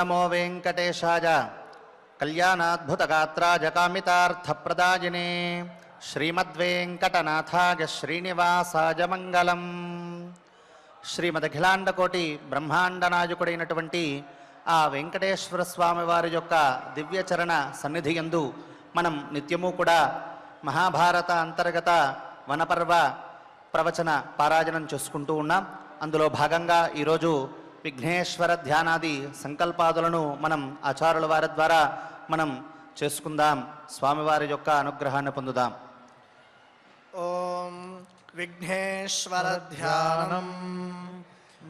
నమో వెంకటేశాయ కళ్యాణాద్భుతగాత్రాయ కామితార్థప్రదాయినే శ్రీమద్వేంకటనాథాయ శ్రీనివాసాయ మంగళం. శ్రీమదఖిలాండకోటి బ్రహ్మాండ నాయకుడైనటువంటి ఆ వెంకటేశ్వర స్వామి వారి యొక్క దివ్యచరణ సన్నిధి యందు మనం నిత్యము కూడా మహాభారత అంతర్గత వనపర్వ ప్రవచన పారాయణం చేసుకుంటూ ఉన్నాం. అందులో భాగంగా ఈరోజు విఘ్నేశ్వర ధ్యానాది సంకల్పాదులను మనం ఆచార్యుల వారి ద్వారా మనం చేసుకుందాం. స్వామివారి యొక్క అనుగ్రహాన్ని పొందుదాం. ఓం విఘ్నేశ్వర ధ్యానం.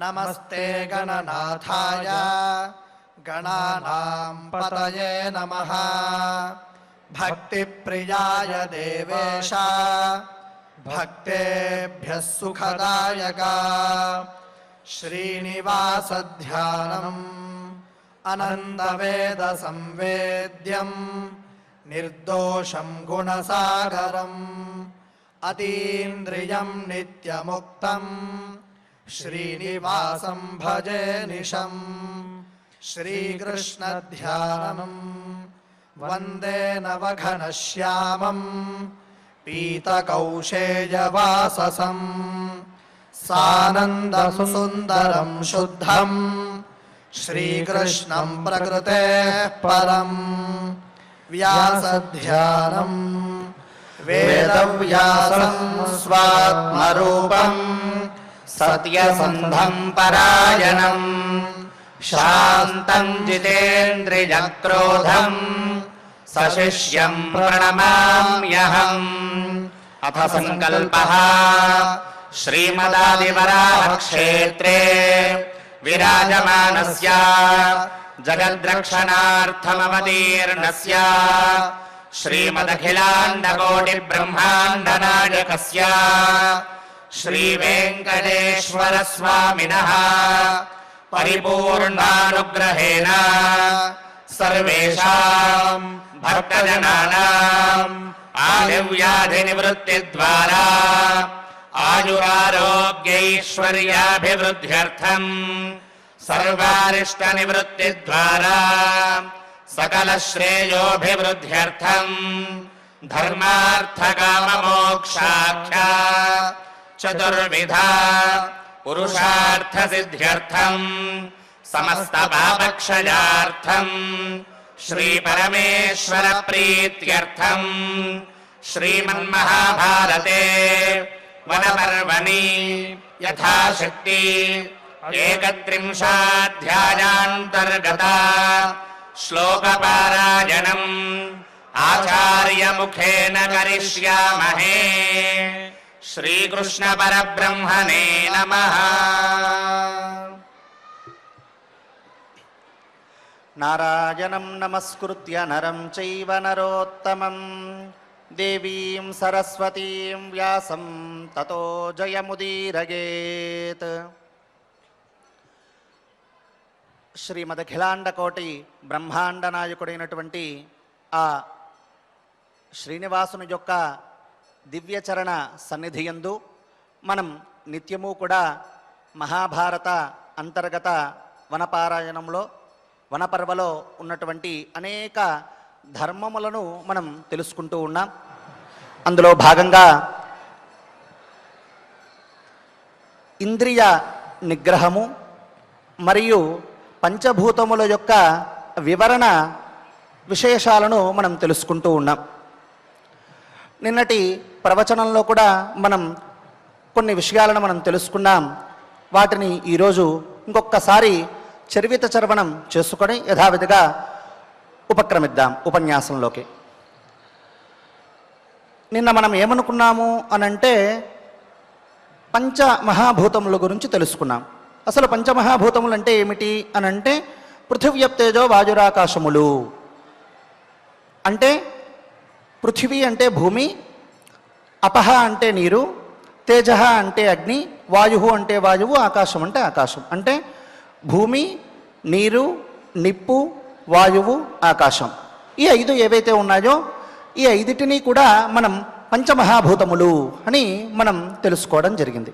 నమస్తే గణనాథాయ గణానాం పతయే నమః. భక్తి ప్రియాయ దేవేశ భక్తేభ్యః సుఖదాయక. శ్రీనివాస ధ్యానం అనంతవేద సంవేద్యం నిర్దోషం గుణసాగరం అతీంద్రియం నిత్యముక్తం శ్రీనివాసం భజే నిశం. శ్రీకృష్ణ ధ్యానం వందే నవఘనశ్యామం పీతకౌశేయవాససం సానందం సుందరం శుద్ధం శ్రీకృష్ణం ప్రకృతేః పరం. వ్యాసధ్యానం వేదవ్యాసం స్వాత్మరూపం సత్యసంధం పరాయణం శాంతం జితేంద్రియక్రోధం సశిష్యం ప్రణమామ్యహం. అథ సంకల్పః శ్రీమదాదివరాహక్షేత్రే విరాజమానస్య జగద్రక్షణార్థమవతీర్ణస్య శ్రీమదఖిలాండకోటి బ్రహ్మాండ నాయకస్య శ్రీవేంకటేశ్వర స్వామినః పరిపూర్ణానుగ్రహేణ సర్వేషాం భక్తజనానాం ఆదివ్యాధి నివృత్తి ద్వారా ఆయురారోగ్యైశ్వర్యాభివృద్ధ్యర్థం సర్వారిష్ట నివృత్తి ద్వారా సకల శ్రేయోభివృద్ధ్యర్థం ధర్మార్థకామమోక్షాఖ్య చతుర్విధ పురుషార్థ సిద్ధ్యర్థం సమస్త పాపక్షయార్థం శ్రీ పరమేశ్వర ప్రీత్యర్థం శ్రీమన్మహాభారతే వనపర్వణి యథాశక్తి ఏకత్రింశాధ్యాయాంతర్గత శ్లోకపారాయణం ఆచార్యముఖేన కరిష్యామహే. శ్రీకృష్ణ పరబ్రహ్మణే నమః. నారాయణం నమస్కృత్య నరం చైవ నరోత్తమం దేవీం సరస్వతీం వ్యాసం తతో జయముదీరయేత్. శ్రీమదఖిలాండకోటి బ్రహ్మాండ నాయకుడైనటువంటి ఆ శ్రీనివాసుని యొక్క దివ్యచరణ సన్నిధియందు మనం నిత్యము కూడా మహాభారత అంతర్గత వనపారాయణంలో వనపర్వలో ఉన్నటువంటి అనేక ధర్మములను మనం తెలుసుకుంటూ ఉన్నాం. అందులో భాగంగా ఇంద్రియ నిగ్రహము మరియు పంచభూతముల యొక్క వివరణ విశేషాలను మనం తెలుసుకుంటూ ఉన్నాం. నిన్నటి ప్రవచనంలో కూడా మనం కొన్ని విషయాలను మనం తెలుసుకున్నాం. వాటిని ఈరోజు ఇంకొకసారి చరివిత చర్వణం చేసుకొని యథావిధిగా ఉపక్రమిద్దాం ఉపన్యాసంలోకి. నిన్న మనం ఏమనుకున్నాము అనంటే పంచమహాభూతముల గురించి తెలుసుకున్నాం. అసలు పంచమహాభూతములు అంటే ఏమిటి అనంటే పృథివ్యప్తేజో వాయురాకాశములు. అంటే పృథివీ అంటే భూమి, అపహ అంటే నీరు, తేజ అంటే అగ్ని, వాయు అంటే వాయువు, ఆకాశం అంటే ఆకాశం. అంటే భూమి, నీరు, నిప్పు, వాయువు, ఆకాశం. ఈ ఐదు ఏవైతే ఉన్నాయో ఈ ఐదిటిని కూడా మనం పంచమహాభూతములు అని మనం తెలుసుకోవడం జరిగింది.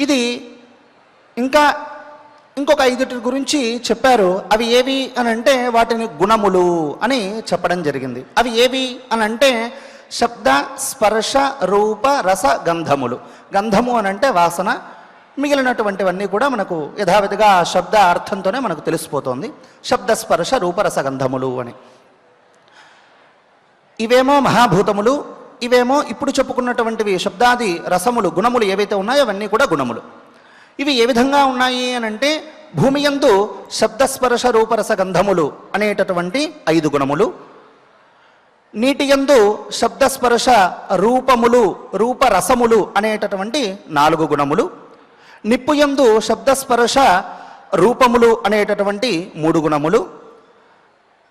ఇది ఇంకా ఇంకొక 5 గురించి చెప్పారు. అవి ఏవి అని అంటే వాటిని గుణములు అని చెప్పడం జరిగింది. అవి ఏవి అని అంటే శబ్ద, స్పర్శ, రూప, రస, గంధములు. గంధము అని అంటే వాసన, మిగిలినటువంటివన్నీ కూడా మనకు యథావిధిగా ఆ శబ్ద అర్థంతోనే మనకు తెలిసిపోతుంది. శబ్ద, స్పర్శ, రూప, రస, గంధములు అని. ఇవేమో మహాభూతములు, ఇవేమో ఇప్పుడు చెప్పుకున్నటువంటివి శబ్దాది రసములు, గుణములు ఏవైతే ఉన్నాయో అవన్నీ కూడా గుణములు. ఇవి ఏ విధంగా ఉన్నాయి అని అంటే భూమి యందు శబ్దస్పర్శ రూపరస గంధములు అనేటటువంటి 5 గుణములు, నీటి యందు శబ్దస్పర్శ రూపములు రూపరసములు అనేటటువంటి 4 గుణములు, నిప్పు యందు శబ్దస్పర్శ రూపములు అనేటటువంటి 3 గుణములు,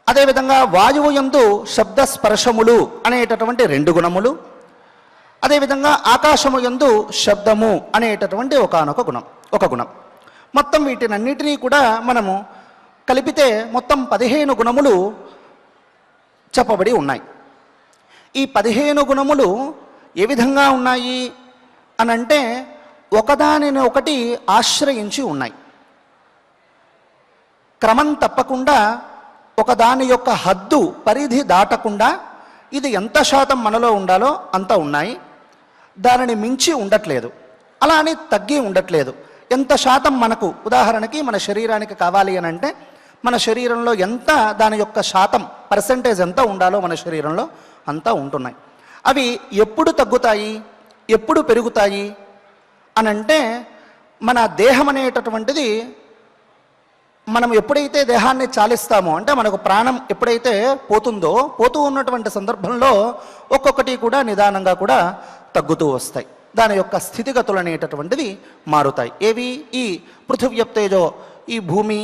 అదేవిధంగా వాయువు యందు శబ్దస్పర్శములు అనేటటువంటి 2 గుణములు, అదేవిధంగా ఆకాశము యందు శబ్దము అనేటటువంటి ఒక గుణం. మొత్తం వీటినన్నిటినీ కూడా మనము కలిపితే మొత్తం 15 గుణములు చెప్పబడి ఉన్నాయి. ఈ 15 గుణములు ఏ విధంగా ఉన్నాయి అనంటే ఒకదానిని ఒకటి ఆశ్రయించి ఉన్నాయి. క్రమం తప్పకుండా ఒకదాని యొక్క హద్దు పరిధి దాటకుండా ఇది ఎంత శాతం మనలో ఉండాలో అంత ఉన్నాయి. దానిని మించి ఉండట్లేదు, అలా అని తగ్గి ఉండట్లేదు. ఎంత శాతం మనకు, ఉదాహరణకి మన శరీరానికి కావాలి అని అంటే మన శరీరంలో ఎంత దాని యొక్క శాతం పర్సెంటేజ్ ఎంత ఉండాలో మన శరీరంలో అంతా ఉంటున్నాయి. అవి ఎప్పుడు తగ్గుతాయి, ఎప్పుడు పెరుగుతాయి అనంటే మన దేహం అనేటటువంటిది మనం ఎప్పుడైతే దేహాన్ని చాలిస్తామో అంటే మనకు ప్రాణం ఎప్పుడైతే పోతూ ఉన్నటువంటి సందర్భంలో ఒక్కొక్కటి కూడా నిదానంగా కూడా తగ్గుతూ వస్తాయి. దాని యొక్క స్థితిగతులు అనేటటువంటివి మారుతాయి. ఏవి? ఈ పృథివ్యప్తేజో, ఈ భూమి,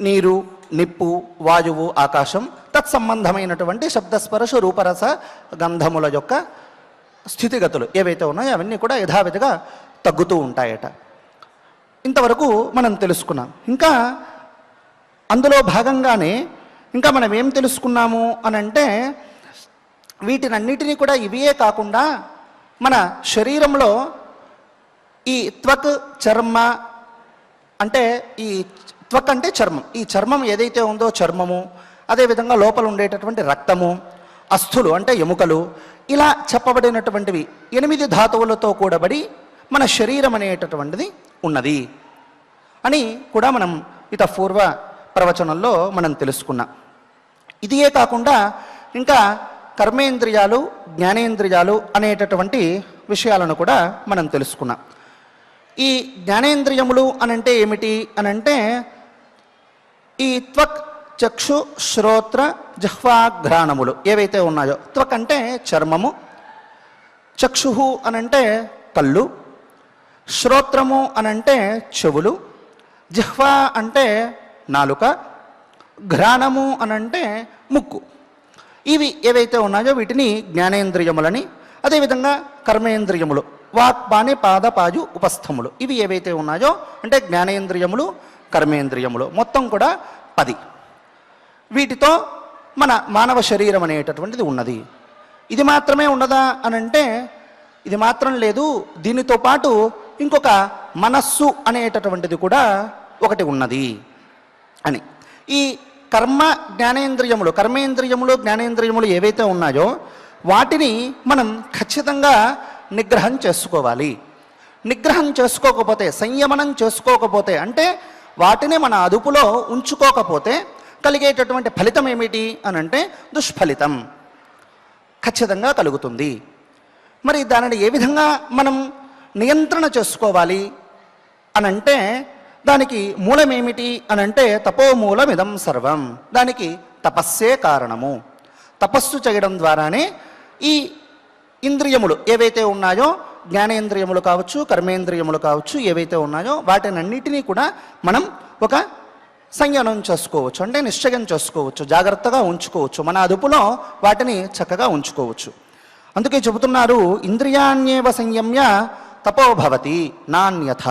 నీరు, నిప్పు, వాయువు, ఆకాశం, తత్సంబంధమైనటువంటి శబ్దస్పర్శ రూపరస గంధముల యొక్క స్థితిగతులు ఏవైతే ఉన్నాయో అవన్నీ కూడా యథావిధిగా తగ్గుతూ ఉంటాయట. ఇంతవరకు మనం తెలుసుకున్నాం. ఇంకా అందులో భాగంగానే ఇంకా మనం ఏం తెలుసుకున్నాము అనంటే వీటినన్నిటినీ కూడా ఇవే కాకుండా మన శరీరంలో ఈ త్వక్, చర్మ అంటే ఈ త్వక్ అంటే చర్మం, ఈ చర్మం ఏదైతే ఉందో చర్మము, అదేవిధంగా లోపల ఉండేటటువంటి రక్తము, అస్థులు అంటే ఎముకలు, ఇలా చెప్పబడినటువంటివి 8 ధాతువులతో కూడబడి మన శరీరం అనేటటువంటిది ఉన్నది అని కూడా మనం ఇత పూర్వ ప్రవచనంలో మనం తెలుసుకున్నాం. ఇదియే కాకుండా ఇంకా కర్మేంద్రియాలు, జ్ఞానేంద్రియాలు అనేటటువంటి విషయాలను కూడా మనం తెలుసుకున్నాం. ఈ జ్ఞానేంద్రియములు అనంటే ఏమిటి అనంటే ఈ త్వక్, చక్షు, శ్రోత్ర, జిహ్వాఘ్రాణములు ఏవైతే ఉన్నాయో, త్వక్ అంటే చర్మము, చక్షు అనంటే కళ్ళు, శ్రోత్రము అనంటే చెవులు, జిహ్వా అంటే నాలుక, ఘ్రాణము అనంటే ముక్కు. ఇవి ఏవైతే ఉన్నాయో వీటిని జ్ఞానేంద్రియములని, అదేవిధంగా కర్మేంద్రియములు వాక్, పాణి, పాద, పాజు, ఉపస్థములు, ఇవి ఏవైతే ఉన్నాయో అంటే జ్ఞానేంద్రియములు, కర్మేంద్రియములు మొత్తం కూడా 10. వీటితో మన మానవ శరీరం అనేటటువంటిది ఉన్నది. ఇది మాత్రమే ఉన్నదా అనంటే ఇది మాత్రం లేదు, దీనితో పాటు ఇంకొక మనస్సు అనేటటువంటిది కూడా ఒకటి ఉన్నది అని. ఈ కర్మేంద్రియములు, జ్ఞానేంద్రియములు ఏవైతే ఉన్నాయో వాటిని మనం ఖచ్చితంగా నిగ్రహం చేసుకోవాలి. నిగ్రహం చేసుకోకపోతే, సంయమనం చేసుకోకపోతే అంటే వాటిని మన అదుపులో ఉంచుకోకపోతే కలిగేటటువంటి ఫలితం ఏమిటి అనంటే దుష్ఫలితం ఖచ్చితంగా కలుగుతుంది. మరి దానిని ఏ విధంగా మనం నియంత్రణ చేసుకోవాలి అనంటే దానికి మూలమేమిటి అనంటే తపోమూలమిదం సర్వం. దానికి తపస్సే కారణము. తపస్సు చేయడం ద్వారానే ఈ ఇంద్రియములు ఏవైతే ఉన్నాయో, జ్ఞానేంద్రియములు కావచ్చు, కర్మేంద్రియములు కావచ్చు, ఏవైతే ఉన్నాయో వాటినన్నిటినీ కూడా మనం ఒక సంయమనం చేసుకోవచ్చు, అంటే నిశ్చయం చేసుకోవచ్చు, జాగ్రత్తగా ఉంచుకోవచ్చు, మన అదుపులో వాటిని చక్కగా ఉంచుకోవచ్చు. అందుకే చెబుతున్నారు, ఇంద్రియాణ్యేవ సంయమ్య తపోభవతి నాణ్యథ.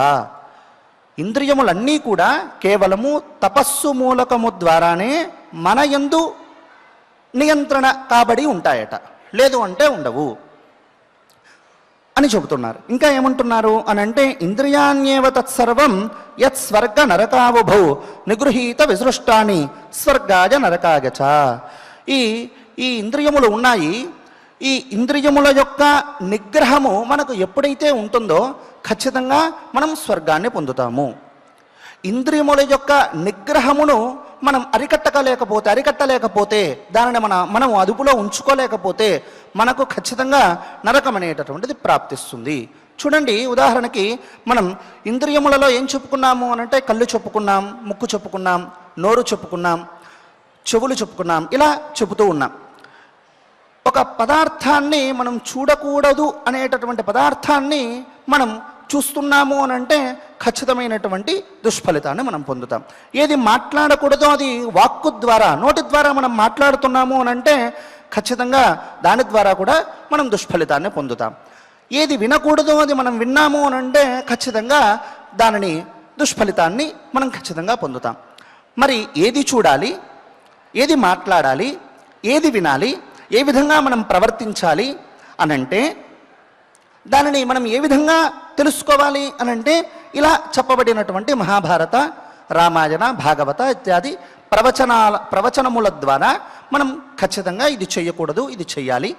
ఇంద్రియములన్నీ కూడా కేవలము తపస్సు మూలకము ద్వారానే మన యందు నియంత్రణ కాబడి ఉంటాయట, లేదు అంటే ఉండవు అని చెబుతున్నారు. ఇంకా ఏమంటున్నారు అని అంటే ఇంద్రియాణ్యేవ తత్సర్వం యత్ స్వర్గ నరకావుభౌ నిగృహీత విసృష్టాని స్వర్గాయ నరకాగచ. ఈ ఇంద్రియములు ఉన్నాయి. ఈ ఇంద్రియముల యొక్క నిగ్రహము మనకు ఎప్పుడైతే ఉంటుందో ఖచ్చితంగా మనం స్వర్గాన్ని పొందుతాము. ఇంద్రియముల యొక్క నిగ్రహమును మనం అరికట్టలేకపోతే దానిని మనం అదుపులో ఉంచుకోలేకపోతే మనకు ఖచ్చితంగా నరకం అనేటటువంటిది ప్రాప్తిస్తుంది. చూడండి, ఉదాహరణకి మనం ఇంద్రియములలో ఏం చెప్పుకున్నాము అనంటే కళ్ళు చెప్పుకున్నాం, ముక్కు చెప్పుకున్నాం, నోరు చెప్పుకున్నాం, చెవులు చెప్పుకున్నాం, ఇలా చెబుతూ ఉన్నాం. ఒక పదార్థాన్ని మనం చూడకూడదు అనేటటువంటి పదార్థాన్ని మనం చూస్తున్నాము అని అంటే ఖచ్చితమైనటువంటి దుష్ఫలితాన్ని మనం పొందుతాం. ఏది మాట్లాడకూడదో అది వాక్కు ద్వారా, నోటి ద్వారా మనం మాట్లాడుతున్నాము అని అంటే ఖచ్చితంగా దాని ద్వారా కూడా మనం దుష్ఫలితాన్ని పొందుతాం. ఏది వినకూడదో అది మనం విన్నాము అని అంటే ఖచ్చితంగా దానిని దుష్ఫలితాన్ని మనం ఖచ్చితంగా పొందుతాం. మరి ఏది చూడాలి, ఏది మాట్లాడాలి, ఏది వినాలి, ఏ విధంగా మనం ప్రవర్తించాలి అనంటే దానిని మనం ఏ విధంగా తెలుసుకోవాలి అనంటే ఇలా చెప్పబడినటువంటి మహాభారత, రామాయణ, భాగవత ఇత్యాది ప్రవచనముల ద్వారా మనం ఖచ్చితంగా ఇది చేయకూడదు, ఇది చెయ్యాలి,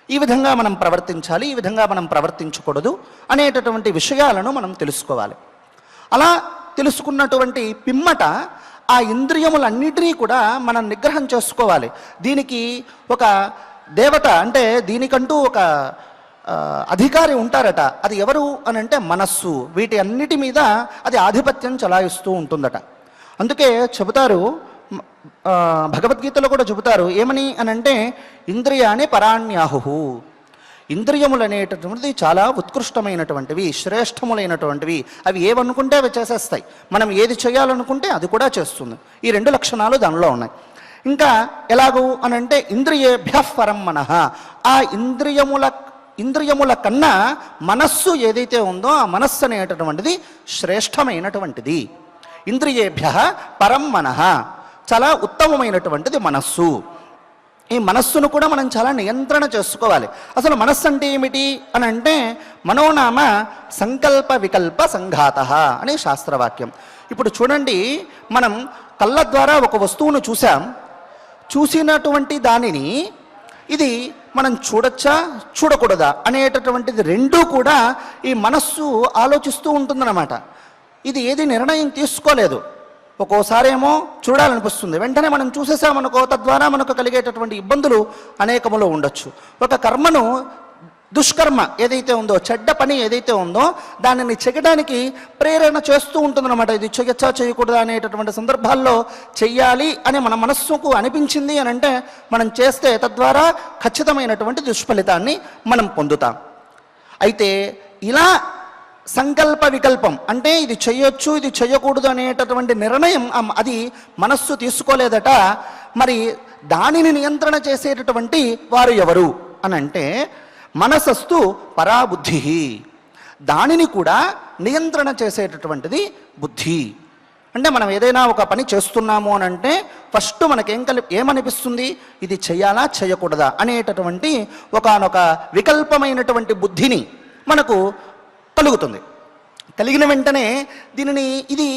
ఈ విధంగా మనం ప్రవర్తించాలి, ఈ విధంగా మనం ప్రవర్తించకూడదు అనేటటువంటి విషయాలను మనం తెలుసుకోవాలి. అలా తెలుసుకున్నటువంటి పిమ్మట ఆ ఇంద్రియములన్నిటినీ కూడా మనం నిగ్రహం చేసుకోవాలి. దీనికి ఒక దేవత అంటే దీనికంటూ ఒక అధికారి ఉంటారట. అది ఎవరు అని అంటే మనస్సు. వీటి అన్నిటి మీద అది ఆధిపత్యం చలాయిస్తూ ఉంటుందట. అందుకే చెబుతారు, భగవద్గీతలో కూడా చెబుతారు ఏమని అనంటే ఇంద్రియాణి పరాణ్యాహు. ఇంద్రియములు అనేటటువంటిది చాలా ఉత్కృష్టమైనటువంటివి, శ్రేష్టములైనటువంటివి. అవి ఏవనుకుంటే అవి చేసేస్తాయి. మనం ఏది చేయాలనుకుంటే అది కూడా చేస్తుంది. ఈ రెండు లక్షణాలు దానిలో ఉన్నాయి. ఇంకా ఎలాగూ అనంటే ఇంద్రియేభ్యః పరం మనః. ఆ ఇంద్రియముల కన్నా మనస్సు ఏదైతే ఉందో ఆ మనస్సు అనేటటువంటిది శ్రేష్టమైనటువంటిది. ఇంద్రియేభ్యః పరం మనః, చాలా ఉత్తమమైనటువంటిది మనస్సు. ఈ మనస్సును కూడా మనం చాలా నియంత్రణ చేసుకోవాలి. అసలు మనస్సు అంటే ఏమిటి అని అంటే మనోనామ సంకల్ప వికల్ప సంఘాతః అనే శాస్త్రవాక్యం. ఇప్పుడు చూడండి, మనం కళ్ళ ద్వారా ఒక వస్తువును చూసినటువంటి దానిని ఇది మనం చూడొచ్చా చూడకూడదా అనేటటువంటిది రెండూ కూడా ఈ మనస్సు ఆలోచిస్తూ ఉంటుందన్నమాట. ఇది ఏది నిర్ణయం తీసుకోలేదు. ఒక్కోసారేమో చూడాలనిపిస్తుంది, వెంటనే మనం చూసేసామనుకో, తద్వారా మనకు కలిగేటటువంటి ఇబ్బందులు అనేకములో ఉండొచ్చు. ఒక కర్మను, దుష్కర్మ ఏదైతే ఉందో, చెడ్డ పని ఏదైతే ఉందో దానిని చెయ్యడానికి ప్రేరణ చేస్తూ ఉంటుందన్నమాట. ఇది చెయ్యచ్చా చేయకూడదా అనేటటువంటి సందర్భాల్లో చెయ్యాలి అని మన మనస్సుకు అనిపించింది అని అంటే మనం చేస్తే తద్వారా ఖచ్చితమైనటువంటి దుష్ఫలితాన్ని మనం పొందుతాం. అయితే ఇలా సంకల్ప వికల్పం అంటే ఇది చెయ్యొచ్చు, ఇది చెయ్యకూడదు అనేటటువంటి నిర్ణయం అది మనస్సు తీసుకోలేదట. మరి దానిని నియంత్రణ చేసేటటువంటి వారు ఎవరు అని అంటే మనసస్తు పరాబుద్ధి. దానిని కూడా నియంత్రణ చేసేటటువంటిది బుద్ధి. అంటే మనం ఏదైనా ఒక పని చేస్తున్నాము అని అంటే ఫస్ట్ ఏమనిపిస్తుంది, ఇది చెయ్యాలా చేయకూడదా అనేటటువంటి ఒకానొక వికల్పమైనటువంటి బుద్ధిని మనకు కలుగుతుంది. కలిగిన వెంటనే ఇది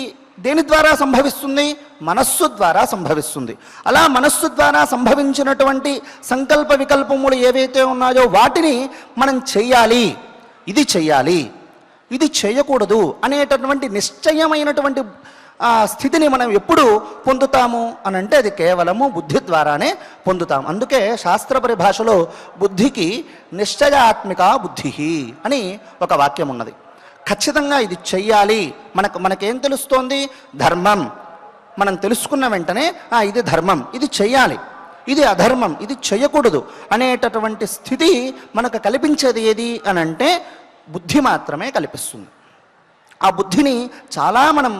దేని ద్వారా సంభవిస్తుంది, మనస్సు ద్వారా సంభవిస్తుంది. అలా మనస్సు ద్వారా సంభవించినటువంటి సంకల్ప వికల్పములు ఏవైతే ఉన్నాయో వాటిని మనం చెయ్యాలి, ఇది చెయ్యాలి, ఇది చేయకూడదు అనేటటువంటి నిశ్చయమైనటువంటి స్థితిని మనం ఎప్పుడు పొందుతాము అని అంటే అది కేవలము బుద్ధి ద్వారానే పొందుతాం. అందుకే శాస్త్ర పరిభాషలో బుద్ధికి నిశ్చయాత్మిక బుద్ధి అని ఒక వాక్యం ఉన్నది. ఖచ్చితంగా ఇది చెయ్యాలి. మనకేం తెలుస్తోంది, ధర్మం. మనం తెలుసుకున్న వెంటనే ఇది ధర్మం, ఇది చెయ్యాలి, ఇది అధర్మం, ఇది చేయకూడదు అనేటటువంటి స్థితి మనకు కల్పించేది ఏది అని అంటే బుద్ధి మాత్రమే కల్పిస్తుంది. ఆ బుద్ధిని చాలా మనం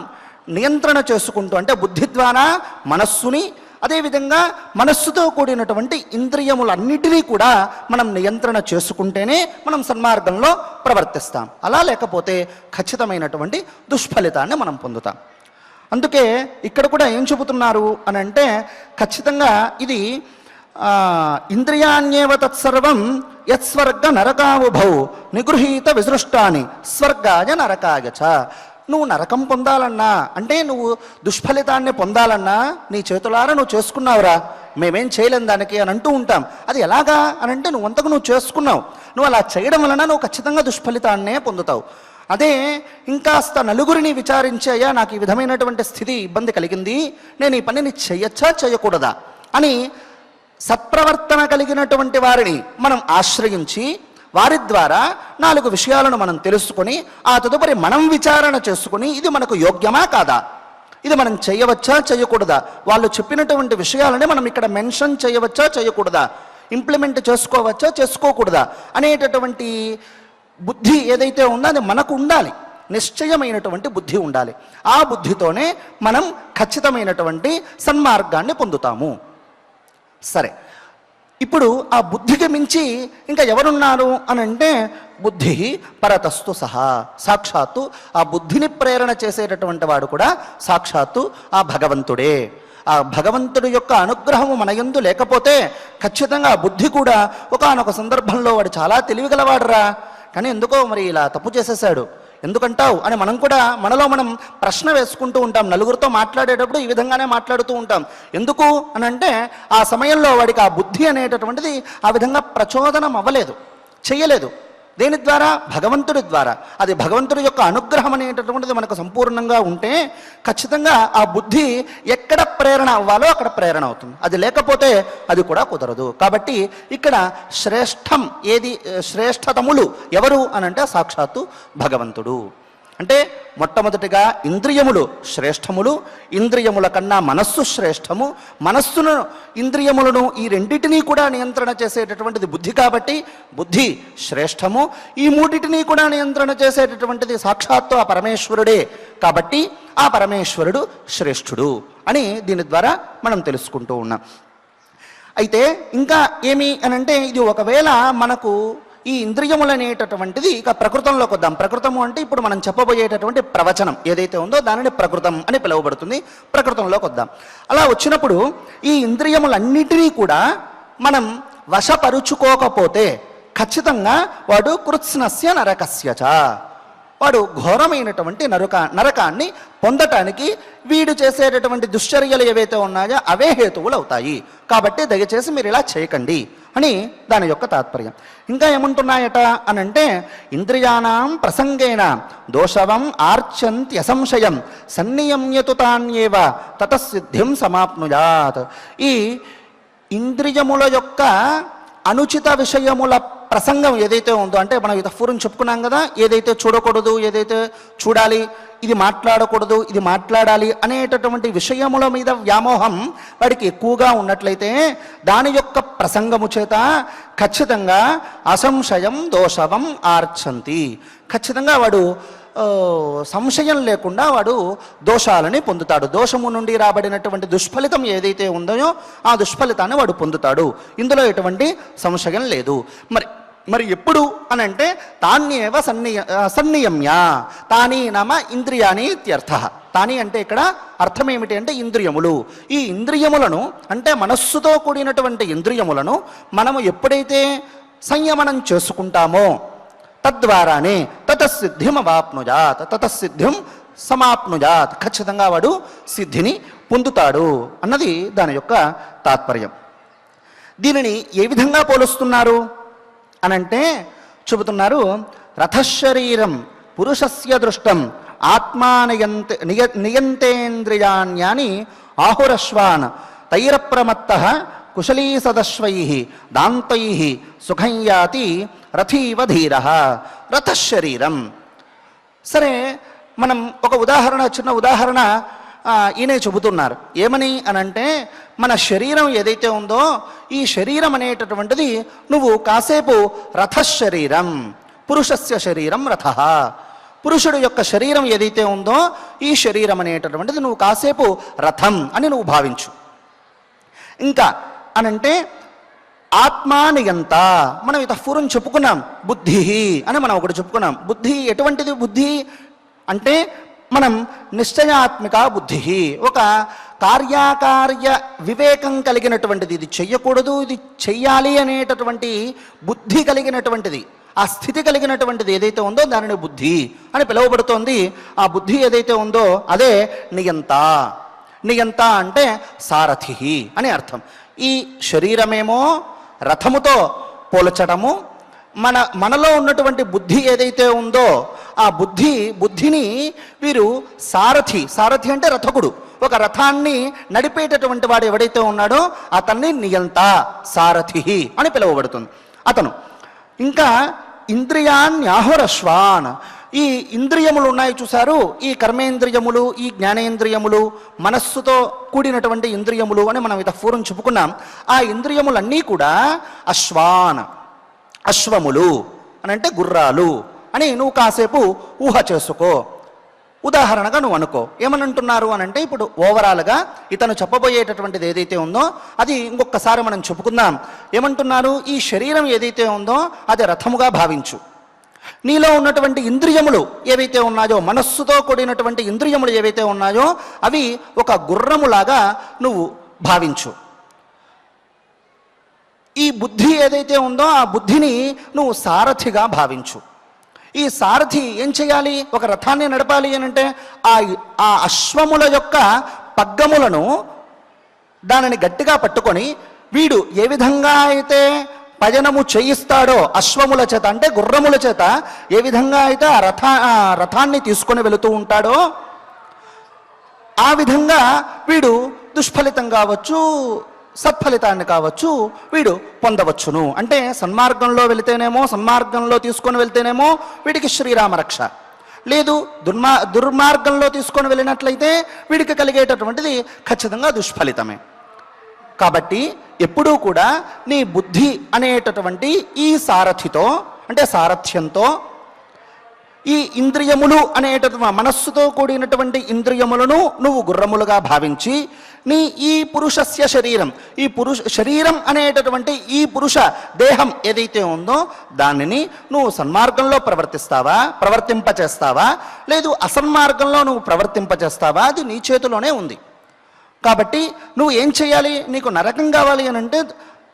నియంత్రణ చేసుకుంటూ, అంటే బుద్ధి ద్వారా మనస్సుని, అదేవిధంగా మనస్సుతో కూడినటువంటి ఇంద్రియములన్నిటినీ కూడా మనం నియంత్రణ చేసుకుంటేనే మనం సన్మార్గంలో ప్రవర్తిస్తాం. అలా లేకపోతే ఖచ్చితమైనటువంటి దుష్ఫలితాన్ని మనం పొందుతాం. అందుకే ఇక్కడ కూడా ఏం చెబుతున్నారు అని అంటే ఖచ్చితంగా ఇది ఇంద్రియాణ్యేవ తత్సర్వం యత్స్వర్గ నరకావుభౌ నిగృహీత విసృష్టాని స్వర్గాయ నరకాయ చ. నువ్వు నరకం పొందాలన్నా, అంటే నువ్వు దుష్ఫలితాన్ని పొందాలన్నా నీ చేతులారా నువ్వు చేసుకున్నావురా, మేమేం చేయలేం దానికి అని అంటూ ఉంటాం. అది ఎలాగా అని అంటే నువ్వంతకు నువ్వు చేసుకున్నావు. నువ్వు అలా చేయడం వలన నువ్వు ఖచ్చితంగా దుష్ఫలితాన్నే పొందుతావు. అదే ఇంకాస్త నలుగురిని విచారించి, అయ్యా నాకు ఈ విధమైనటువంటి స్థితి ఇబ్బంది కలిగింది, నేను ఈ పనిని చేయొచ్చా చేయకూడదా అని సత్ప్రవర్తన కలిగినటువంటి వారిని మనం ఆశ్రయించి వారి ద్వారా 4 విషయాలను మనం తెలుసుకొని ఆ తదుపరి మనం విచారణ చేసుకుని ఇది మనకు యోగ్యమా కాదా, ఇది మనం చేయవచ్చా చేయకూడదా, వాళ్ళు చెప్పినటువంటి విషయాలని మనం ఇక్కడ మెన్షన్ చేయవచ్చా చేయకూడదా, ఇంప్లిమెంట్ చేసుకోవచ్చా చేసుకోకూడదా అనేటటువంటి బుద్ధి ఏదైతే ఉందో అది మనకు ఉండాలి. నిశ్చయమైనటువంటి బుద్ధి ఉండాలి. ఆ బుద్ధితోనే మనం ఖచ్చితమైనటువంటి సన్మార్గాన్ని పొందుతాము. సరే, ఇప్పుడు ఆ బుద్ధికి మించి ఇంకా ఎవరున్నారు అని అంటే బుద్ధి పరతస్తు సహా, సాక్షాత్తు ఆ బుద్ధిని ప్రేరణ చేసేటటువంటి వాడు కూడా సాక్షాత్తు ఆ భగవంతుడే. ఆ భగవంతుడి యొక్క అనుగ్రహము మన యందు లేకపోతే ఖచ్చితంగా ఆ బుద్ధి కూడా ఒకానొక సందర్భంలో వాడు చాలా తెలివిగలవాడురా, కానీ ఎందుకో మరి ఇలా తప్పు చేసేసాడు ఎందుకంటావు అని మనం కూడా మనలో మనం ప్రశ్న వేసుకుంటూ ఉంటాం. నలుగురితో మాట్లాడేటప్పుడు ఈ విధంగానే మాట్లాడుతూ ఉంటాం. ఎందుకు అని అంటే ఆ సమయంలో వాడికి ఆ బుద్ధి అనేటటువంటిది ఆ విధంగా ప్రచోదనం అవ్వలేదు, చెయ్యలేదు. దేని ద్వారా? భగవంతుడి ద్వారా. అది భగవంతుడి యొక్క అనుగ్రహం అనేటటువంటిది మనకు సంపూర్ణంగా ఉంటే ఖచ్చితంగా ఆ బుద్ధి ఎక్కడ ప్రేరణ అవ్వాలో అక్కడ ప్రేరణ అవుతుంది. అది లేకపోతే అది కూడా కుదరదు. కాబట్టి ఇక్కడ శ్రేష్టం ఏది, శ్రేష్టతములు ఎవరు అనంటే సాక్షాత్తు భగవంతుడు. అంటే మొట్టమొదటిగా ఇంద్రియములు శ్రేష్టములు, ఇంద్రియముల కన్నా మనస్సు శ్రేష్టము, మనస్సును ఇంద్రియములను ఈ రెండింటినీ కూడా నియంత్రణ చేసేటటువంటిది బుద్ధి కాబట్టి బుద్ధి శ్రేష్టము. ఈ మూడింటినీ కూడా నియంత్రణ చేసేటటువంటిది సాక్షాత్తు ఆ పరమేశ్వరుడే కాబట్టి ఆ పరమేశ్వరుడు శ్రేష్ఠుడు అని దీని ద్వారా మనం తెలుసుకుంటూ ఉన్నాం. అయితే ఇంకా ఏమి అనంటే ఇది ఒకవేళ మనకు ఈ ఇంద్రియములు అనేటటువంటిది ఇక ప్రకృతంలోకి వద్దాం. ప్రకృతము అంటే ఇప్పుడు మనం చెప్పబోయేటటువంటి ప్రవచనం ఏదైతే ఉందో దానిని ప్రకృతం అని పిలువబడుతుంది. ప్రకృతంలోకి వద్దాం. అలా వచ్చినప్పుడు ఈ ఇంద్రియములన్నిటినీ కూడా మనం వశపరుచుకోకపోతే ఖచ్చితంగా వాడు కృత్స్నస్య నరకస్యచ, వాడు ఘోరమైనటువంటి నరకాన్ని పొందటానికి వీడు చేసేటటువంటి దుశ్చర్యలు ఏవైతే ఉన్నాయో అవే హేతువులు అవుతాయి. కాబట్టి దయచేసి మీరు ఇలా చేయకండి అని దాని యొక్క తాత్పర్యం. ఇంకా ఏముంటున్నాయట అనంటే ఇంద్రియాణం ప్రసంగేన దోషవం ఆర్చంత్యసంశయం సన్నియమ్యతు తాన్యేవ తతసిద్ధిం సమాప్నుయాత్. ఈ ఇంద్రియముల యొక్క అనుచిత విషయముల ప్రసంగం ఏదైతే ఉందో, అంటే మనం పూర్వం చెప్పుకున్నాం కదా, ఏదైతే చూడకూడదు ఏదైతే చూడాలి, ఇది మాట్లాడకూడదు ఇది మాట్లాడాలి అనేటటువంటి విషయముల మీద వ్యామోహం వాడికి ఎక్కువగా ఉన్నట్లయితే దాని యొక్క ప్రసంగము చేత ఖచ్చితంగా అసంశయం దోషవం ఆర్చంతి, ఖచ్చితంగా వాడు సంశయం లేకుండా వాడు దోషాలని పొందుతాడు. దోషము నుండి రాబడినటువంటి దుష్ఫలితం ఏదైతే ఉందో ఆ దుష్ఫలితాన్ని వాడు పొందుతాడు. ఇందులో ఎటువంటి సంశయం లేదు. మరి ఎప్పుడు అని అంటే తాన్యేవ సన్నియమ్య, తాని నామ ఇంద్రియాని ఇత్యర్థ. తాని అంటే ఇక్కడ అర్థం ఏమిటి అంటే ఇంద్రియములు. ఈ ఇంద్రియములను అంటే మనస్సుతో కూడినటువంటి ఇంద్రియములను మనము ఎప్పుడైతే సంయమనం చేసుకుంటామో తద్వారానే తతసిద్ధిం అవాప్నుజాత్, తతసిద్ధిం సమాప్నుజాత్, ఖచ్చితంగా వాడు సిద్ధిని పొందుతాడు అన్నది దాని యొక్క తాత్పర్యం. దీనిని ఏ విధంగా పోలుస్తున్నారు అనంటే చెబుతున్నారు, రథశరీరం పురుషస్య దృష్టం ఆత్మా నియంతేంద్రియాణ్యాని ఆహురశ్వాన్ తైరప్రమత్తః కుశలీ సదశ్వై దాంతై సుఖం యాతి రథీవ ధీరః. రథశరీరం. సరే, మనం ఒక ఉదాహరణ, చిన్న ఉదాహరణ ఈయనే చెబుతున్నారు. ఏమని అనంటే మన శరీరం ఏదైతే ఉందో ఈ శరీరం అనేటటువంటిది నువ్వు కాసేపు రథశరీరం, పురుషస్య శరీరం రథః, పురుషుడు యొక్క శరీరం ఏదైతే ఉందో ఈ శరీరం అనేటటువంటిది నువ్వు కాసేపు రథం అని నువ్వు భావించు. ఇంకా అనంటే ఆత్మానియంత, మనం పూర్వం చెప్పుకున్నాం బుద్ధి అని మనం ఒకటి చెప్పుకున్నాం. బుద్ధి ఎటువంటిది? బుద్ధి అంటే మనం నిశ్చయాత్మిక బుద్ధి, ఒక కార్యాకార్య వివేకం కలిగినటువంటిది, ఇది చెయ్యకూడదు ఇది చెయ్యాలి అనేటటువంటి బుద్ధి కలిగినటువంటిది, ఆ స్థితి కలిగినటువంటిది ఏదైతే ఉందో దానిని బుద్ధి అని పిలువబడుతోంది. ఆ బుద్ధి ఏదైతే ఉందో అదే నియంత. నియంత అంటే సారథి అని అర్థం. ఈ శరీరమేమో రథముతో పోల్చడము, మనలో ఉన్నటువంటి బుద్ధి ఏదైతే ఉందో ఆ బుద్ధిని వీరు సారథి అంటే రథకుడు, ఒక రథాన్ని నడిపేటటువంటి వాడు ఎవడైతే ఉన్నాడో అతన్ని నియంత సారథి అని పిలువబడుతుంది అతను. ఇంకా ఇంద్రియాణ్యాహురశ్వాన్, ఈ ఇంద్రియములు ఉన్నాయి చూసారు, ఈ కర్మేంద్రియములు, ఈ జ్ఞానేంద్రియములు, మనస్సుతో కూడినటువంటి ఇంద్రియములు అని మనం పూర్వం చెప్పుకున్నాం. ఆ ఇంద్రియములన్నీ కూడా అశ్వాన్, అశ్వములు అని అంటే గుర్రాలు అని నువ్వు కాసేపు ఊహ చేసుకో. ఉదాహరణగా నువ్వు అనుకో. ఏమని అంటున్నారు అని అంటే ఇప్పుడు ఓవరాల్గా ఇతను చెప్పబోయేటటువంటిది ఏదైతే ఉందో అది ఇంకొకసారి మనం చెప్పుకుందాం. ఏమంటున్నారు, ఈ శరీరం ఏదైతే ఉందో అది రథముగా భావించు. నీలో ఉన్నటువంటి ఇంద్రియములు ఏవైతే ఉన్నాయో, మనస్సుతో కూడినటువంటి ఇంద్రియములు ఏవైతే ఉన్నాయో అవి ఒక గుర్రములాగా నువ్వు భావించు. ఈ బుద్ధి ఏదైతే ఉందో ఆ బుద్ధిని నువ్వు సారథిగా భావించు. ఈ సారథి ఏం చేయాలి, ఒక రథాన్ని నడపాలి అని అంటే ఆ అశ్వముల యొక్క పగ్గములను దానిని గట్టిగా పట్టుకొని వీడు ఏ విధంగా అయితే పయనము చేయిస్తాడో అశ్వముల చేత అంటే గుర్రముల చేత ఏ విధంగా అయితే ఆ రథాన్ని తీసుకొని వెళుతూ ఉంటాడో ఆ విధంగా వీడు దుష్ఫలితం కావచ్చు, సత్ఫలితాన్ని కావచ్చు వీడు పొందవచ్చును. అంటే సన్మార్గంలో వెళితేనేమో, సన్మార్గంలో తీసుకొని వెళ్తేనేమో వీడికి శ్రీరామ రక్ష, లేదు దుర్మార్గంలో తీసుకొని వెళ్ళినట్లయితే వీడికి కలిగేటటువంటిది ఖచ్చితంగా దుష్ఫలితమే. కాబట్టి ఎప్పుడూ కూడా నీ బుద్ధి అనేటటువంటి ఈ సారథితో అంటే సారథ్యంతో ఈ ఇంద్రియములు అనేటటువంటి మనస్సుతో కూడినటువంటి ఇంద్రియములను నువ్వు గుర్రములుగా భావించి నీ ఈ పురుషస్య శరీరం అనేటటువంటి ఈ పురుష దేహం ఏదైతే ఉందో దానిని నువ్వు సన్మార్గంలో ప్రవర్తింపచేస్తావా లేదు అసన్మార్గంలో నువ్వు ప్రవర్తింపచేస్తావా, అది నీ చేతిలోనే ఉంది. కాబట్టి నువ్వు ఏం చేయాలి, నీకు నరకం కావాలి అని అంటే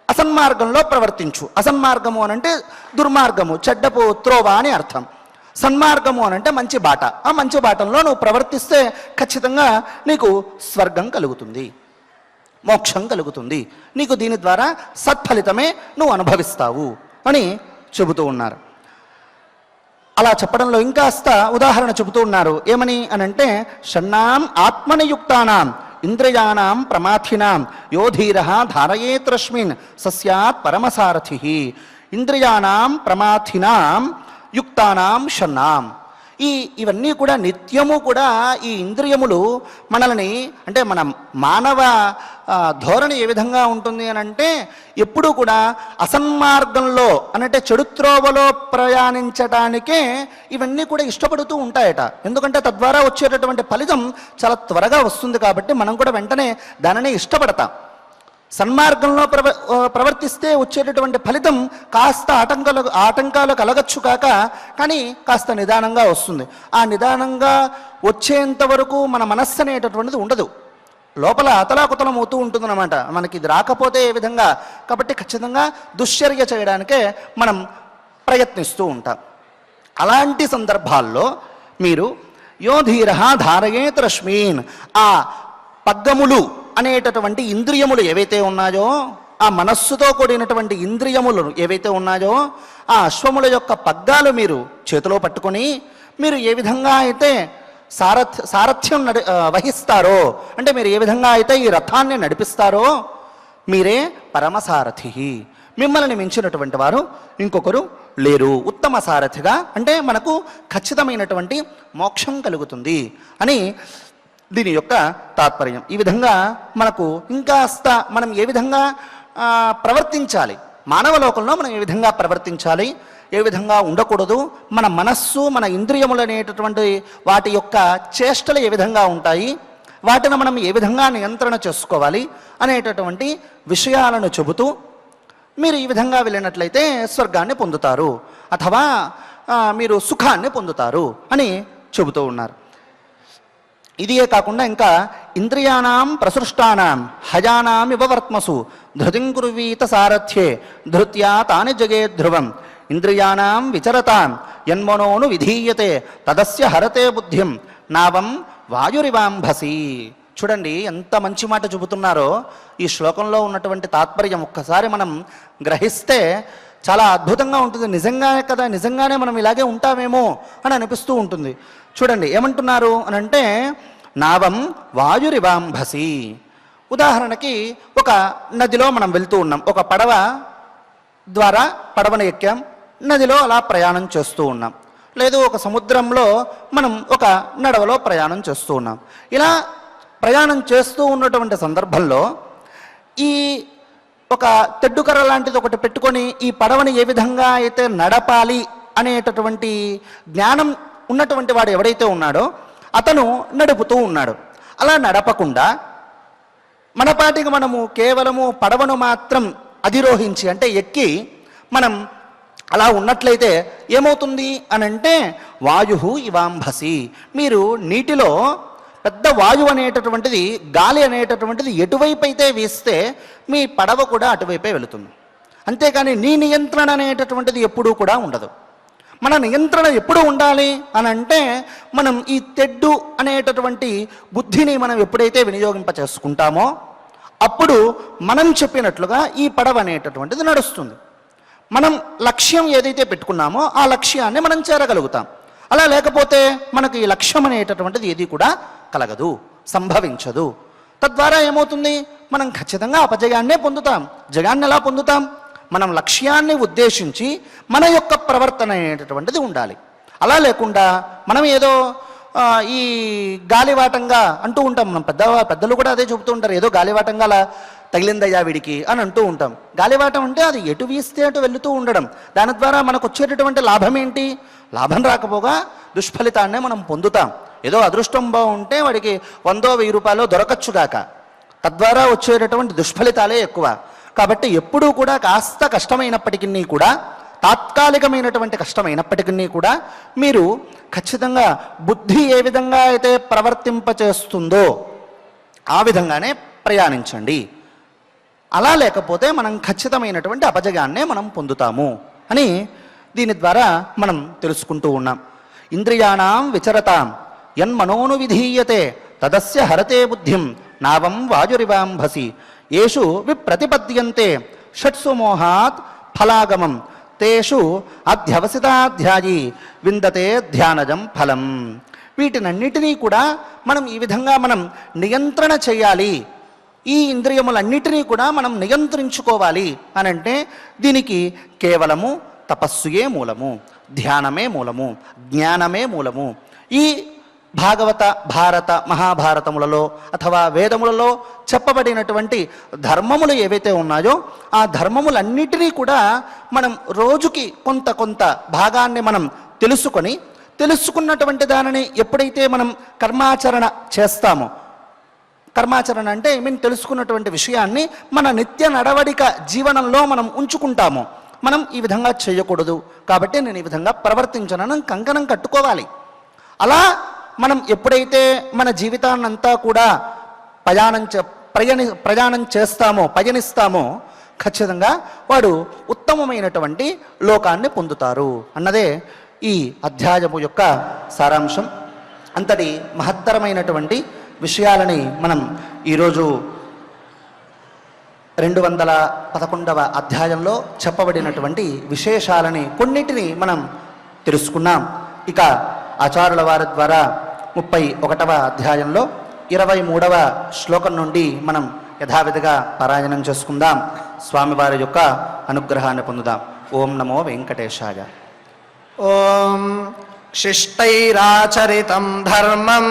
అసన్మార్గంలో ప్రవర్తించు. అసన్మార్గము అని అంటే దుర్మార్గము, చెడ్డపు త్రోవ అని అర్థం. సన్మార్గము అని అంటే మంచి బాట. ఆ మంచి బాటంలో నువ్వు ప్రవర్తిస్తే ఖచ్చితంగా నీకు స్వర్గం కలుగుతుంది, మోక్షం కలుగుతుంది, నీకు దీని ద్వారా సత్ఫలితమే నువ్వు అనుభవిస్తావు అని చెబుతూ ఉన్నారు. అలా చెప్పడంలో ఇంకాస్త ఉదాహరణ చెబుతూ ఉన్నారు. ఏమని అనంటే షణ్ణాం ఆత్మనియుక్తానాం ఇంద్రియాణం ప్రమాథినాం యోధీర ధారయేత్రస్మిన్ సస్యాత్ పరమసారథి. ఇంద్రియాణం ప్రమాథినాం యుక్తానాం షణ్ణాం. ఇవన్నీ కూడా నిత్యము కూడా ఈ ఇంద్రియములు మనల్ని అంటే మన మానవ ధోరణి ఏ విధంగా ఉంటుంది అని అంటే ఎప్పుడూ కూడా అసన్మార్గంలో అనంటే చెడుత్రోవలో ప్రయాణించడానికే ఇవన్నీ కూడా ఇష్టపడుతూ ఉంటాయట. ఎందుకంటే తద్వారా వచ్చేటటువంటి ఫలితం చాలా త్వరగా వస్తుంది కాబట్టి మనం కూడా వెంటనే దానిని ఇష్టపడతాం. సన్మార్గంలో ప్రవర్తిస్తే వచ్చేటటువంటి ఫలితం కాస్త ఆటంకాలు కలగచ్చు కానీ కాస్త నిదానంగా వస్తుంది. ఆ నిదానంగా వచ్చేంత వరకు మన మనస్సు అనేటటువంటిది ఉండదు, లోపల అతలాకుతలం అవుతూ ఉంటుందన్నమాట. మనకి ఇది రాకపోతే ఏ విధంగా, కాబట్టి ఖచ్చితంగా దుశ్చర్య చేయడానికే మనం ప్రయత్నిస్తూ ఉంటాం. అలాంటి సందర్భాల్లో మీరు యోధీర ధారయేత్రస్మిన్, ఆ పగ్గములు అనేటటువంటి ఇంద్రియములు ఏవైతే ఉన్నాయో, ఆ మనస్సుతో కూడినటువంటి ఇంద్రియములు ఏవైతే ఉన్నాయో ఆ అశ్వముల యొక్క పగ్గాలు మీరు చేతిలో పట్టుకొని మీరు ఏ విధంగా అయితే సారథ్యం వహిస్తారో అంటే మీరు ఏ విధంగా అయితే ఈ రథాన్ని నడిపిస్తారో మీరే పరమసారథి. మిమ్మల్ని మించినటువంటి వారు ఇంకొకరు లేరు. ఉత్తమ సారథిగా అంటే మనకు ఖచ్చితమైనటువంటి మోక్షం కలుగుతుంది అని దీని యొక్క తాత్పర్యం. ఈ విధంగా మనకు ఇంకాస్త మనం ఏ విధంగా ప్రవర్తించాలి, మానవ లోకంలో మనం ఏ విధంగా ప్రవర్తించాలి, ఏ విధంగా ఉండకూడదు, మన మనస్సు మన ఇంద్రియములు అనేటటువంటి వాటి యొక్క చేష్టలు ఏ విధంగా ఉంటాయి, వాటిని మనం ఏ విధంగా నియంత్రణ చేసుకోవాలి అనేటటువంటి విషయాలను చెబుతూ మీరు ఈ విధంగా వెళ్ళినట్లయితే స్వర్గాన్ని పొందుతారు అథవా మీరు సుఖాన్ని పొందుతారు అని చెబుతూ ఉన్నారు. ఇదియే కాకుండా ఇంకా ఇంద్రియాణం ప్రసృష్టానాం హయానాం ఇవ వర్త్మసు ధృతిం కుర్వీత సారథ్యే ధృత్యా తాని జగే ధ్రువం ఇంద్రియాణం విచరతాం యన్మనోను విధీయతే తదస్య హరతే బుద్ధిం నావం వాయురివాంభసి. చూడండి ఎంత మంచి మాట చెబుతున్నారో. ఈ శ్లోకంలో ఉన్నటువంటి తాత్పర్యం ఒక్కసారి మనం గ్రహిస్తే చాలా అద్భుతంగా ఉంటుంది. నిజంగానే కదా, నిజంగానే మనం ఇలాగే ఉంటామేమో అని అనిపిస్తూ ఉంటుంది. చూడండి ఏమంటున్నారు అని అంటే, నావం వాయురివాంభసి. ఉదాహరణకి ఒక నదిలో మనం వెళ్తూ ఉన్నాం, ఒక పడవ ద్వారా పడవను ఎక్కాం, నదిలో అలా ప్రయాణం చేస్తూ ఉన్నాం. లేదు ఒక సముద్రంలో మనం ఒక నడవలో ప్రయాణం చేస్తూ ఉన్నాం. ఇలా ప్రయాణం చేస్తూ ఉన్నటువంటి సందర్భంలో ఈ ఒక తెడ్డుకర్ర లాంటిది ఒకటి పెట్టుకొని ఈ పడవని ఏ విధంగా అయితే నడపాలి అనేటటువంటి జ్ఞానం ఉన్నటువంటి వాడు ఎవడైతే ఉన్నాడో అతను నడుపుతూ ఉన్నాడు. అలా నడపకుండా మనపాటికి మనము కేవలము పడవను మాత్రం అధిరోహించి అంటే ఎక్కి మనం అలా ఉన్నట్లయితే ఏమవుతుంది అని అంటే, వాయు ఇవాంభసి. మీరు నీటిలో పెద్ద వాయువు అనేటటువంటిది, గాలి అనేటటువంటిది ఎటువైపు అయితే వీస్తే మీ పడవ కూడా అటువైపే వెళుతుంది. అంతేకాని నీ నియంత్రణ అనేటటువంటిది ఎప్పుడూ కూడా ఉండదు. మన నియంత్రణ ఎప్పుడు ఉండాలి అని అంటే, మనం ఈ తెడ్డు అనేటటువంటి బుద్ధిని మనం ఎప్పుడైతే వినియోగింప చేసుకుంటామో అప్పుడు మనం చెప్పినట్లుగా ఈ పడవ అనేటటువంటిది నడుస్తుంది. మనం లక్ష్యం ఏదైతే పెట్టుకున్నామో ఆ లక్ష్యాన్ని మనం చేరగలుగుతాం. అలా లేకపోతే మనకు ఈ లక్ష్యం అనేటటువంటిది ఏది కూడా కలగదు, సంభవించదు. తద్వారా ఏమవుతుంది, మనం ఖచ్చితంగా అపజయాన్నే పొందుతాం. జయాన్ని ఎలా పొందుతాం? మనం లక్ష్యాన్ని ఉద్దేశించి మన యొక్క ప్రవర్తన అనేటటువంటిది ఉండాలి. అలా లేకుండా మనం ఏదో ఈ గాలివాటంగా అంటూ ఉంటాం. మనం పెద్దలు కూడా అదే చెబుతూ ఉంటారు, ఏదో గాలివాటంగా అలా తగిలిందయ్యా వీడికి అని అంటూ ఉంటాం. గాలివాటం అంటే అది ఎటు వీస్తే అటు వెళుతూ ఉండడం. దాని ద్వారా మనకు వచ్చేటటువంటి లాభం ఏంటి? లాభం రాకపోగా దుష్ఫలితాన్నే మనం పొందుతాం. ఏదో అదృష్టం బాగుంటే వాడికి 100-1000 రూపాయలు దొరకచ్చుగాక, తద్వారా వచ్చేటటువంటి దుష్ఫలితాలే ఎక్కువ. కాబట్టి ఎప్పుడూ కూడా కాస్త కష్టమైనప్పటికీ కూడా, తాత్కాలికమైనటువంటి కష్టమైనప్పటికీ కూడా మీరు ఖచ్చితంగా బుద్ధి ఏ విధంగా అయితే ప్రవర్తింపచేస్తుందో ఆ విధంగానే ప్రయాణించండి. అలా లేకపోతే మనం ఖచ్చితమైనటువంటి అపజయాన్నే మనం పొందుతాము అని దీని ద్వారా మనం తెలుసుకుంటూ ఉన్నాం. ఇంద్రియాణం విచరతాం యన్మనోను విధీయతే తదస్య హరతే బుద్ధిం నావం వాయురివాంభసి యేషు విప్రతిపద్యంతే షట్సు మోహాత్ ఫలాగమం తేషు అధ్యవసితాధ్యాయి విందతే ధ్యానజం ఫలం. వీటినన్నిటినీ కూడా మనం ఈ విధంగా మనం నియంత్రణ చేయాలి. ఈ ఇంద్రియములన్నిటినీ కూడా మనం నియంత్రించుకోవాలి అని అంటే దీనికి కేవలము తపస్సుయే మూలము, ధ్యానమే మూలము, జ్ఞానమే మూలము. ఈ భాగవత, భారత, మహాభారతములలో అథవా వేదములలో చెప్పబడినటువంటి ధర్మములు ఏవైతే ఉన్నాయో ఆ ధర్మములన్నిటినీ కూడా మనం రోజుకి కొంత కొంత భాగాన్ని మనం తెలుసుకున్నటువంటి దానిని ఎప్పుడైతే మనం కర్మాచరణ చేస్తామో, కర్మాచరణ అంటే తెలుసుకున్నటువంటి విషయాన్ని మన నిత్య నడవడిక జీవనంలో మనం ఉంచుకుంటాము. మనం ఈ విధంగా చేయకూడదు కాబట్టి నేను ఈ విధంగా ప్రవర్తించనని కంకణం కట్టుకోవాలి. అలా మనం ఎప్పుడైతే మన జీవితాన్నంతా కూడా పయనిస్తామో ఖచ్చితంగా వాడు ఉత్తమమైనటువంటి లోకాన్ని పొందుతారు అన్నదే ఈ అధ్యాయము యొక్క సారాంశం. అంతటి మహత్తరమైనటువంటి విషయాలని మనం ఈరోజు 211వ అధ్యాయంలో చెప్పబడినటువంటి విశేషాలని కొన్నిటిని మనం తెలుసుకున్నాం. ఇక ఆచార్యుల వారి ద్వారా 31వ అధ్యాయంలో 23వ శ్లోకం నుండి మనం యథావిధిగా పారాయణం చేసుకుందాం. స్వామివారి యొక్క అనుగ్రహాన్ని పొందుదాం. ఓం నమో వెంకటేశాయ. ఓం శిష్టైరాచరితం ధర్మం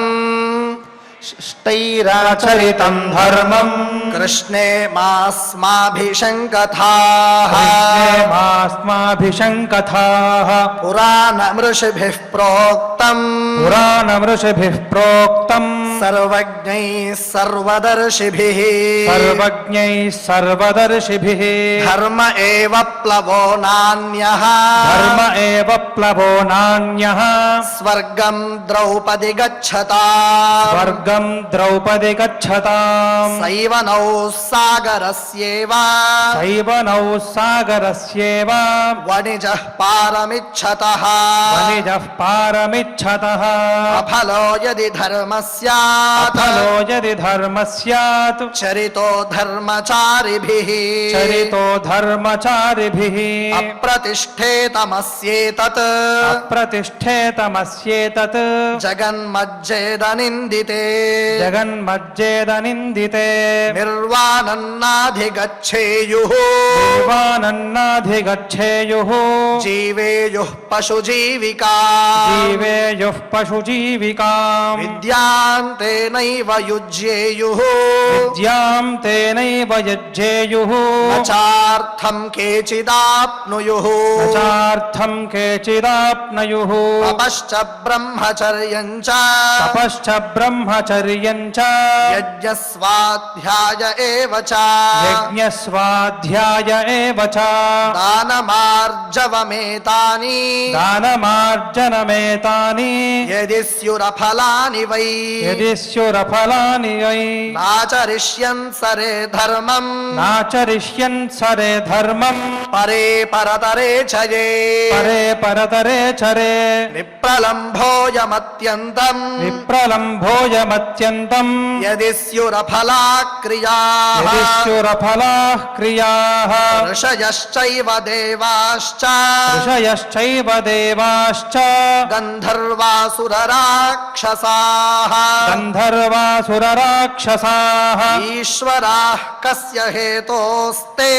कृष्णे मास्माभिशङ्कथाः मास्माभिशङ्कथाः पुराणमृषिभिः प्रोक्तम् पुराणमृषिभिः प्रोक्तम् सर्वज्ञैः सर्वदर्शिभिः सर्वज्ञैः सर्वदर्शिभिः धर्म एव प्लवो नान्यः धर्म एव प्लवो नान्यः स्वर्गं द्रौपदी गच्छता स्वर्गं द्रौपदी गच्छताम् सैव नौ सागरस्येव सैव नौ सागरस्येव वणिजः पारमिच्छतः वणिजः पारमिच्छतः अफलो यदि धर्मस्यात् अफलो यदि धर्मः स्यात् चरितो धर्मचारिभिः चरितो धर्मचारिभिः अप्रतिष्ठेतमस्येतत् अप्रतिष्ठेतमस्येतत् जगन्मज्जेदनिन्दिते जगन्मज्जेदनिन्दिते निर्वाणन्नाधिगच्छेयुः देवानन्नाधिगच्छेयुः जीवेयुः पशुजीविका जीवेयुः पशुजीविकाम् विद्यान्तेनैव युज्येयुः विद्यां तेनैव यज्ञेयुः न चार्थं केचिदाप्नुयुः न चार्थं केचिदाप्नयुः तपश्च ब्रह्मचर्यं च तपश्च ब्रह्मचर्यं च यज्ञस्वाध्याय एव च यज्ञस्वाध्याय एव च दानमार्जवमेतानि दानमार्जनमेतानि यदि स्युरफलानि वै यदि स्युरफलानि वै नाचरिष्यन् सरे धर्मम् नाचरिष्यन् सरे धर्मम् परे परतरे च ये परे परतरे चरे विप्रलम्भोऽयमत्यन्तम् विप्रलम्भोऽयमत्यन्तम् यदि स्युरफला क्रियाः यदि स्युरफलाः क्रियाः ऋषयश्चैव देवाश्च ऋषयश्चैव देवाश्च गन्धर्वासुरराक्षसाः गन्धर्वासुरराक्षसाः ईश्वराः कस्य हेतोस्ते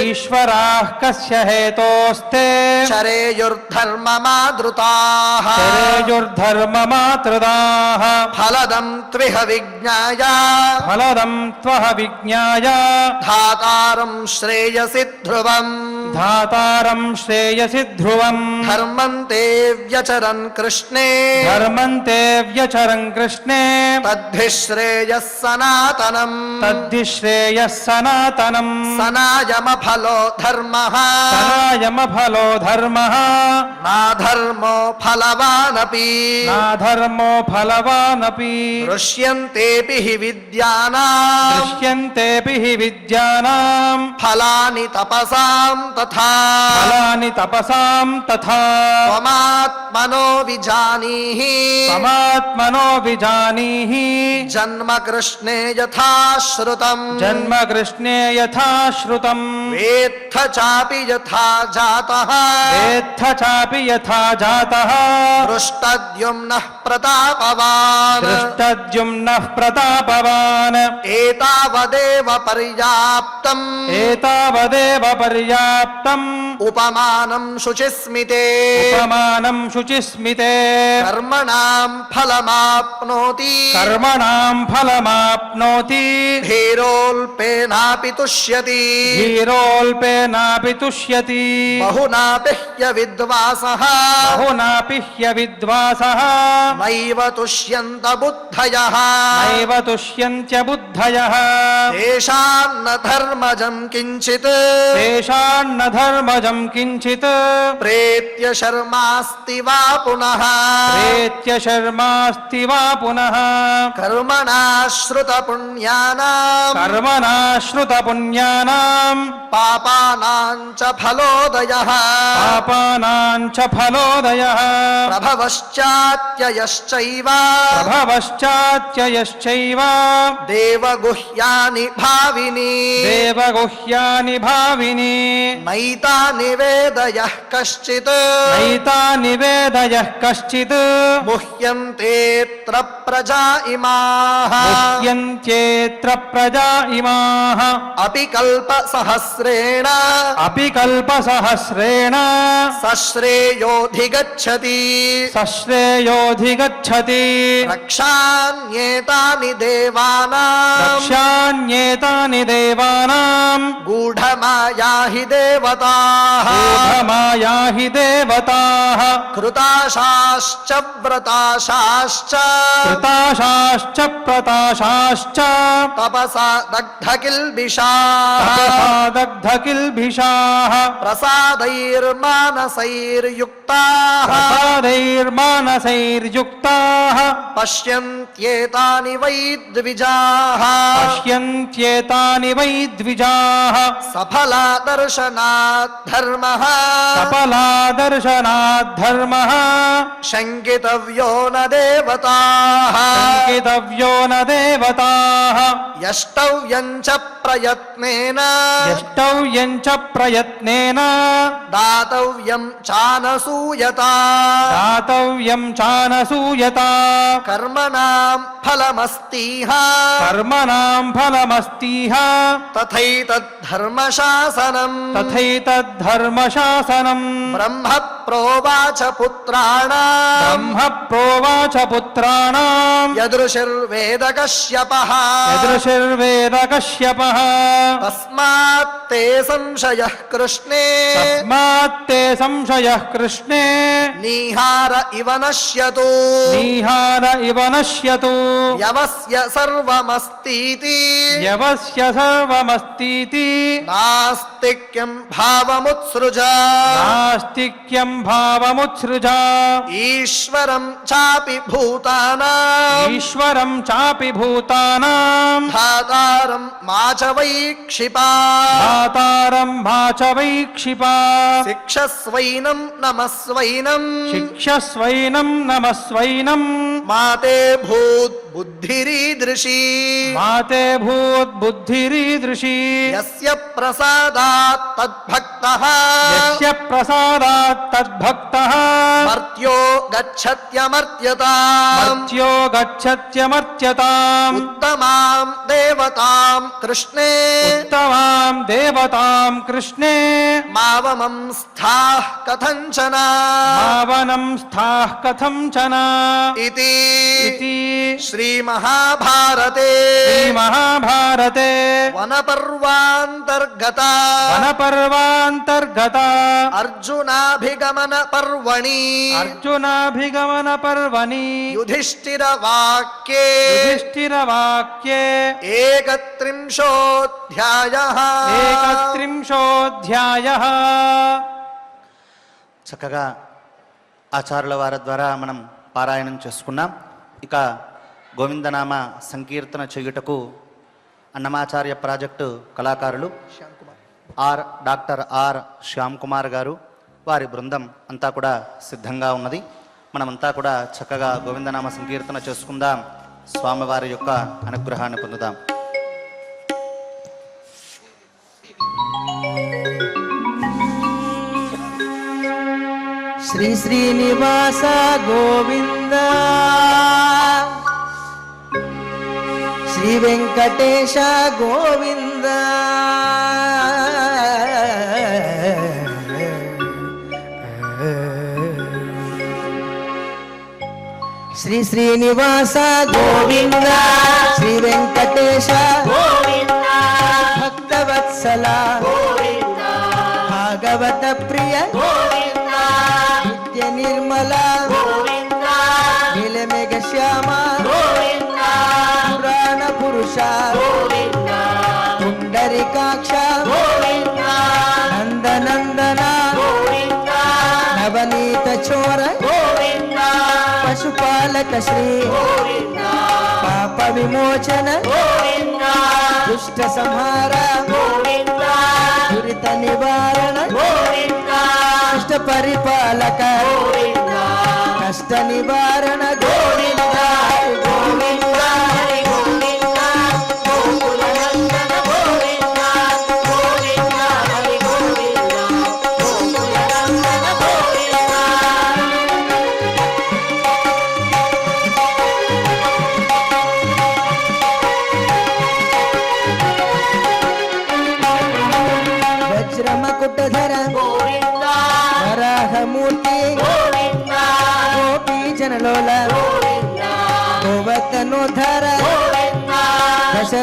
ईश्वराः कस्य हेतोस्ते चरेयुर्धर्ममादृताः चरेयुर्धर्ममातृदाः फलदं त्विह विज्ञाय फलदं त्वः विज्ञाय धातारं श्रेयसि ध्रुवम् धातारं श्रेयसि ध्रुवम् धर्मं ते व्यचरन् कृष्णे धर्मन्ते व्यचरन् कृष्णे तद्भिः श्रेयः सनातनम् तद्धि श्रेयः सनातनम् सनायमफलो धर्मः सनायमफलो धर्मः नाधर्मो फलवानपि नाधर्मो फलवानपि दृश्यन्तेऽपि हि विद्यानाम् दृश्यन्तेऽपि हि विद्यानाम् फलानि तपसां तथा फलानि तपसां तथा त्वमात्मनो विजानीहि त्वमात्मनो विजानीहि जन्म कृष्णे यथा श्रुतम् जन्म कृष्णे यथा श्रुतम् वेत्थ चापि यथा जातः वेत्थ चापि यथा जातः दृष्टद्युम्नः प्रतापवान् दृष्टद्युम्नः प्रतापवान् एतावदेव पर्याप्तम् एतावदेव पर्याप्तम् उपमानं शुचिस्मिते उपमानं शुचिस्मिते कर्मणां फलमाप्नोति कर्मणां फलमाप्नोति धीरोल्पेनापि तुष्यति धीरोल्पेनापि तुष्यति बहुनापि ह्यविद्वासः बहुनापि ह्यविद्वासः नैव तुष्यन्त बुद्धयः नैव तुष्यन्त्य बुद्धयः तेषान्न धर्मजं किञ्चित् तेषान्न धर्मजं किञ्चित् प्रेत्य शर्मास्ति वा पुनः प्रेत्य शर्मास्ति वा पुनः कर्मणाश्रुतपुण्यानाम् कर्मणाश्रुतपुण्यानां पापानां च फलोदयः पापानां च फलोदयः प्रभवश्चात्ययश्चैव प्रभवश्चात्ययश्चैव देवगुह्यानि भाविनि देवगुह्यानि भाविनि नैता निवेदयः कश्चित् नैता निवेदयः कश्चित् मुह्यन्तेऽत्र प्रजा इमाः मुह्यन्त्येऽत्र प्रजा इमाः अपि कल्पसहस्रेण अपि कल्पसहस्रेण सश्रेयोऽधिगच्छति सश्रेयोऽधिगच्छति रक्षान्येतानि देवानां यान्येतानि देवानां गूढमाया हि देवताः गूढमाया हि देवताः कृताशाश्च व्रताशाश्च कृताशाश्च प्रताशाश्च तपसा दग्धकिल्बिषाः तपसा दग्धकिल्बिषाः प्रसादैर्मानसैर्युक्ताः प्रसादैर्मानसैर्युक्ताः पश्यन्त्येतानि वै द्विजाः पश्यन्त्येतानि वै द्विजाः सफला दर्शनात् धर्मः सफला दर्शनात् धर्मः शङ्कितव्यो न देवताः शङ्कितव्यो न देवताः यष्टव्यं च प्रयत्नेन यष्टव्यं च प्रयत्नेन दातव्यं चानसूयता दातव्यं चानसूयता कर्मणां फलमस्तीह कर्मणां फलमस्तीह तथैतद्धर्मशासनम् तथैतद्धर्मशासनम् ब्रह्म प्रोवाच पुत्राणाम् ब्रह्म प्रोवाच पुत्राणाम् यदृशिर्वेदकश्यपः यदृशिर्वेदकश्यपः तस्मात् ते संशयः कृष्णे तस्मात् ते संशयः कृष्णे निहार इव नश्यतु निहार इव नश्यतु यवस्य सर्वमस्तीति यवस्य सर्वमस्तीति नास्तिक्यं भावमुत्सृज नास्तिक्यं भावमुत्सृज ईश्वरं चापि भूतानाम् ईश्वरं चापि भूतानां धातारं मा च वैक्षिपा धातारं मा च वैक्षिपा शिक्षस्वैनं नमस्वैनं शिक्षस्वैनं नमस्वैनं माते भूत् बुद्धिरीदृशी माते भूत् बुद्धिरीदृशी यस्य प्रसादात् तद्भक्तः यस्य प्रसादात् तद्भक्तः मर्त्यो गच्छत्यमर्त्यताम् मर्त्यो गच्छत्यमर्त्यताम् उत्तमां देवतां कृष्णे उत्तमां देवतां कृष्णे मावमं स्थाः कथञ्चन पावनं स्थाः कथञ्चन इति इति श्रीमहाभारते श्रीमहाभारते वनपर्वान्तर्गता वनपर्वान्तर्गता अर्जुनाभिगमन पर्वणि अर्जुनाभिगमनपर्वणि युधिष्ठिरवाक्ये युधिष्ठिरवाक्ये 31 एकत्रिंशोऽध्यायः చక్కగా ఆచార్యుల వారి ద్వారా మనం పారాయణం చేసుకున్నాం. ఇక గోవిందనామ సంకీర్తన చేయుటకు అన్నమాచార్య ప్రాజెక్టు కళాకారులు డాక్టర్ ఆర్ శ్యామ్ కుమార్ గారు వారి బృందం అంతా కూడా సిద్ధంగా ఉన్నది. మనమంతా కూడా చక్కగా గోవిందనామ సంకీర్తన చేసుకుందాం, స్వామివారి యొక్క అనుగ్రహాన్ని పొందుదాం. శ్రీ శ్రీనివాస గోవింద శ్రీ వెంకటేశ గోవింద శ్రీ శ్రీనివాస గోవింద శ్రీ వెంకటేశ గోవింద భక్తవత్సల గోవింద భాగవత ప్రియ నిత్య నిర్మల గోవింద నీలమేఘ శ్యామ గోవింద పురాణ పురుష గోవింద పుండరీకాక్ష గోవింద నందనందన గోవింద నవనీత చోర గోవింద పశుపాలక శ్రీ గోవింద పాప విమోచన గోవింద దుష్ట సంహార గోవింద దురిత నివారణ గోవింద కష్ట పరిపాలక గోవింద కష్ట నివారణ గోవింద గోవింద హరి గోవింద గోకుల నందన గోవింద గోవింద హరి గోవింద గోకుల నందన గోవింద వజ్రమకుటధర గోవింద వరాహమూర్తి గోవింద గోపీ జనలోల గోవింద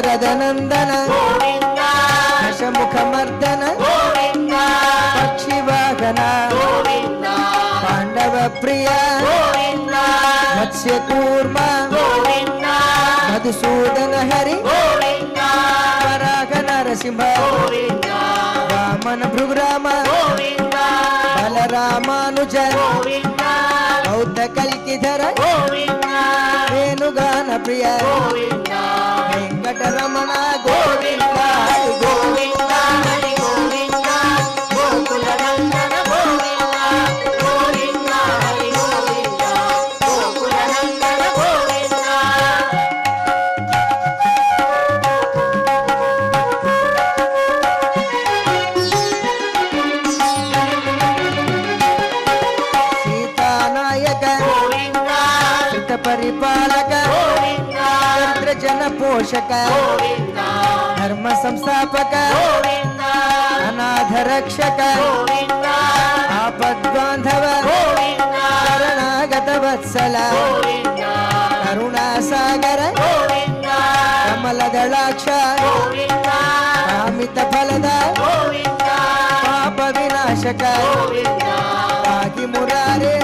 దశరథ నందన దశముఖమర్దన పక్షివాహన పాండవ ప్రియ మత్స్యకూర్మ మధుసూదన హరి వరాహ నరసింహ వామన భృగురామ బలరామానుజ బౌద్ధ కల్కిధర వేణుగాన ప్రియ వెంకటరమణ గోవింద హరి గోవింద హరి గోవింద గోకుల నందన గోవింద గోవింద హరి గోవింద గోకుల నందన గోవింద సీతానాయక హిత పరిపాలక దరిద్ర జన పోషక ధర్మ సంస్థాపక అనాథ రక్షక ఆపద్బాంధవ శరణాగత వత్సల కరుణాసాగర కమలదళాక్ష కామిత ఫలద పాప వినాశక రాగి మురారే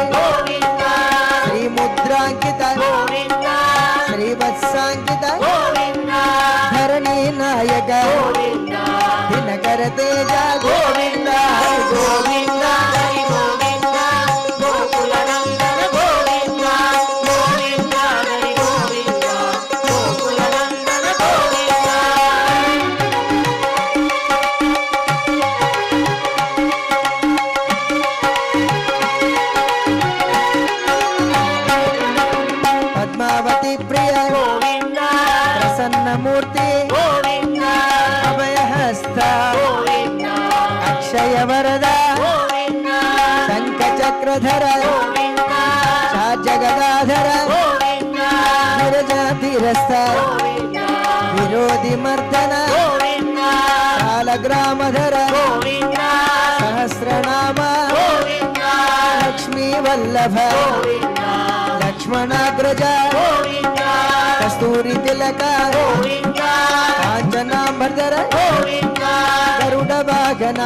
శ్రీముద్రాంకిత శ్రీవత్సాంకిత ధరణీ నాయక దినకర తేజ గోవింద హరి గోవింద హరి గోవింద గోకుల నందన గోవింద గోవింద హరి గోవింద గోకుల నందన గోవింద పద్మావతి ప్రియ ప్రసన్నమూర్తి అభయహస్త అక్షయ వరద శంఖ చక్రధర జగదాధర విరజాతిరస్థ విరోధి మర్దన కాలగ్రామధర సహస్రనామ లక్ష్మీ వల్లభ లక్ష్మణాగ్రజ కస్తూరి తిలక కాంచనాంబర్ధర గరుడ వాహన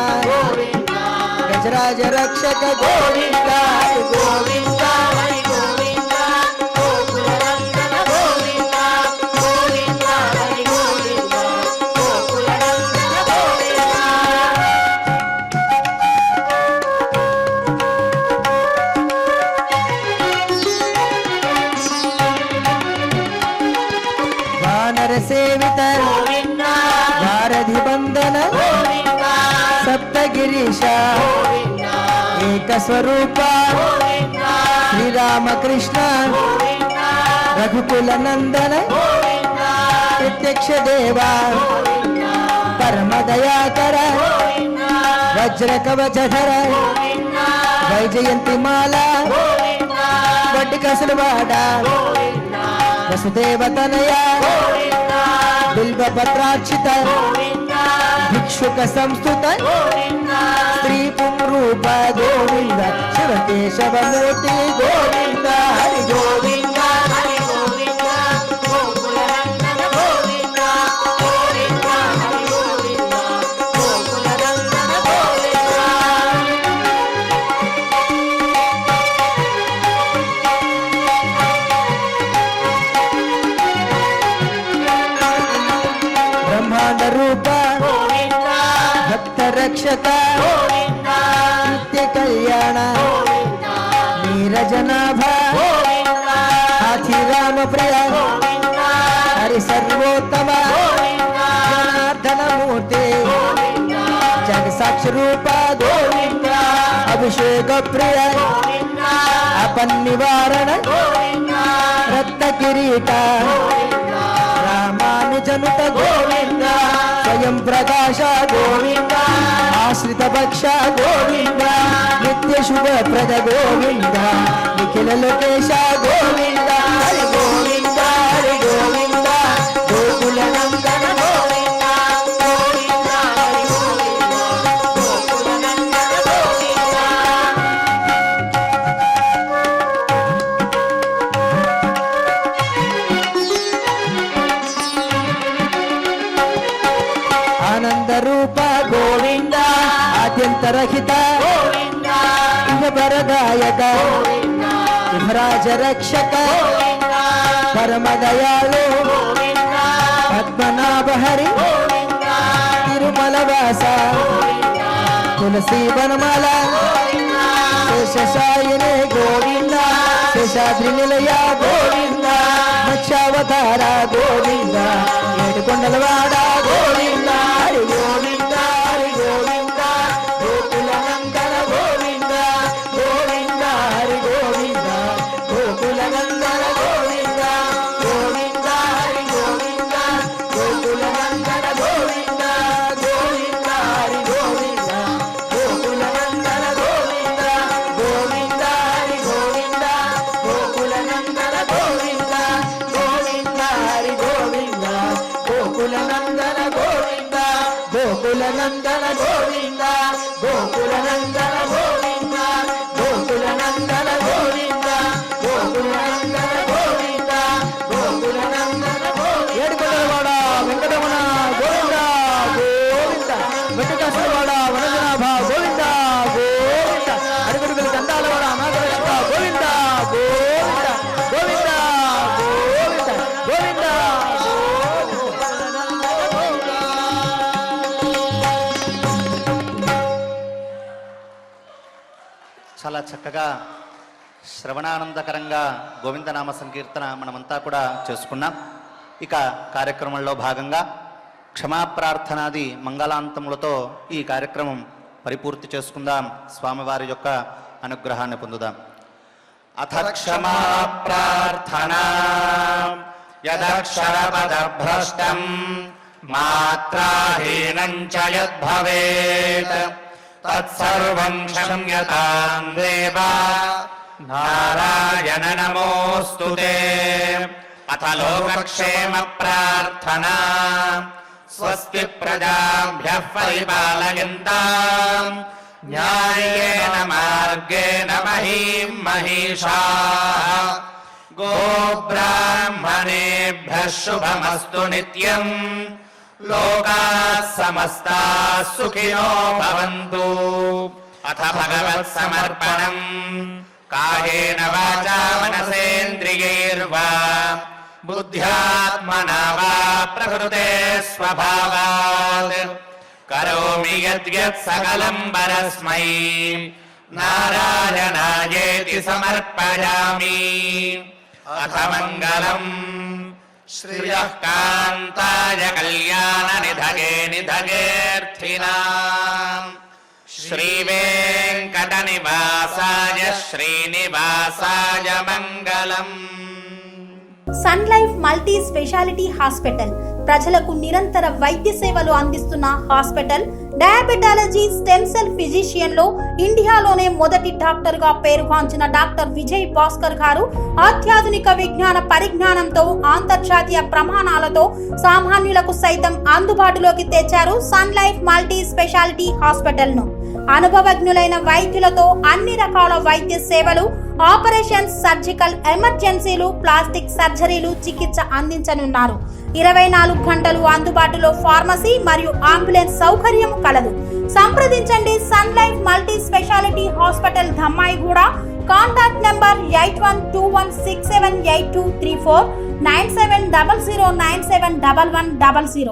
గజరాజ రక్షక గోవింద హరి గోవింద హరి గోవింద గోకుల నందన గోవింద గోవింద హరి గోవింద గోకుల నందన గోవింద వానర సేవిత వారధి బంధన సప్తగిరీశ ఏక స్వరూప శ్రీరామకృష్ణ రఘుకుల నందన ప్రత్యక్ష దేవా పరమ దయాకర వజ్ర కవచధర వైజయంతి మాల వడ్డి కసులువాడ వసుదేవ తనయ బిల్వ పత్రార్చిత భిక్షుక సంస్థుత స్త్రీ పుంరూప గోవింద శివకేశవమూర్తి గోవింద హరి గోవింద హరి గోవింద గోకుల నందన గోవింద గోవింద హరి గోవింద గోకుల నందన గోవింద బ్రహ్మాండ రూప భక్త రక్షక నిత్య కళ్యాణ నీరజనాభ ఆధిరామ ప్రియ హరి సర్వోత్తమ జనార్దన మూర్తి జగ సాక్షి రూప గోవింద అభిషేక ప్రియ అపన్నివారణ రత్న కిరీట రామానుజనుత గోవింద స్వయం ప్రకాశ గోవింద ఆశ్రిత భక్ష గోవింద నిత్య శుభ ప్రద గోవింద నిఖిల లోకేశ గోవింద హరి గోవింద హరి గోవింద గోకుల నందన గోవింద గోవింద హరి గోవింద గోకుల నందన గోవింద ఆనంద రూప గోవింద ఆద్యంతరహిత గోవింద ఇహపరదాయక ఇహరాజ రక్షక పరమదయాళు పద్మనాభ హరి తిరుమల వాస తులసి వనమాల శేషశాయనే గోవింద శేషాద్రి నిలయ గోవింద మత్స్యావతార గోవింద ఏడుకొండలవాడ గోవింద హరి గోవింద హరి గోవింద గోకుల నందన గోవింద గోవింద హరి గోవింద గోకుల నందన గోవింద గోవింద హరి గోవింద గోకుల నందన గోవింద గోవింద హరి గోవింద గోకుల నందన గోవింద గోవింద హరి గోవింద గోకుల నందన గోవింద గోవింద హరి గోవింద గోకుల నందన గోవింద గోకుల నందన గోవింద గోకుల నందన గోవింద గోకుల నందన గోవింద గోకుల నందన గోవింద గోకుల నందన గోవింద ఏడుకొండలవాడ వెంకటరమణ గోవింద గోవింద వెంకటేశ్వరవాడ వనజనాభ గోవింద గోవింద అడుగుడుగుల దండాలవాడ నాగలక్ష్మ గోవింద గోవింద గోవింద గోవింద గోవింద చాలా చక్కగా శ్రవణానందకరంగా గోవిందనామ సంకీర్తన మనమంతా కూడా చేసుకున్నాం. ఇక కార్యక్రమంలో భాగంగా క్షమాప్రార్థనాది మంగళాంతములతో ఈ కార్యక్రమం పరిపూర్తి చేసుకుందాం. స్వామివారి యొక్క అనుగ్రహాన్ని పొందుదాం. అథ క్షమా ప్రార్థనా యదక్షరపదభ్రష్టం మాత్రాహీనం చ యద్భవేత్ తత్సర్వం క్షమ్యతాం దేవ నారాయణ నమోస్తుతే. అథ లోకక్షేమ ప్రార్థనా స్వస్తి ప్రజాభ్యః పరిపాలయంతాం న్యాయేన మార్గేణ మహీం మహిషాః. గోబ్రాహ్మణేభ్యః శుభమస్తు నిత్యం. లోకాః సమస్తాః సుఖినో భవంతు. అథ భగవత్ సమర్పణం కాయేన వాచా మనసేంద్రియైర్వా బుద్ధ్యాత్మనా వా ప్రకృతే స్వభావాత్ కరోమి యద్యత్ సకలం పరస్మై నారాయణాయేతి సమర్పయామి. అథ మంగళం శ్రియః కాంతాయ కళ్యాణ నిధగే నిధగేర్థినాం శ్రీవేంకట నివాసాయ శ్రీనివాసాయ మంగళం. Sun Life multi speciality hospital ప్రజలకు నిరంతర వైద్య సేవలు అందిస్తున్న hospital. Diabetology, stem cell physician లో ఇండియాలోనే మొదటి డాక్టర్ గా పేరుగాంచిన డాక్టర్ విజయ్ భాస్కర్ గారు అత్యాధునిక విజ్ఞాన పరిజ్ఞానంతో అంతర్జాతీయ ప్రమాణాలతో సామాన్యులకు సైతం అందుబాటులోకి తెచ్చారు Sun Life multi speciality hospital ను. అనుభవజ్ఞులైన వైద్యులతో అన్ని రకాల వైద్య సేవలు, ఆపరేషన్స్, సర్జికల్ ఎమర్జెన్సీలు, ప్లాస్టిక్ సర్జరీలు, చికిత్స అందించనున్నారు. 24 గంటలు అందుబాటులో ఫార్మసీ మరియు అంబులెన్స్ సౌకర్యం కలదు. సంప్రదించండి Sun Life multi speciality hospital, Dhammaiguda. Contact number 8121678234 9700971100.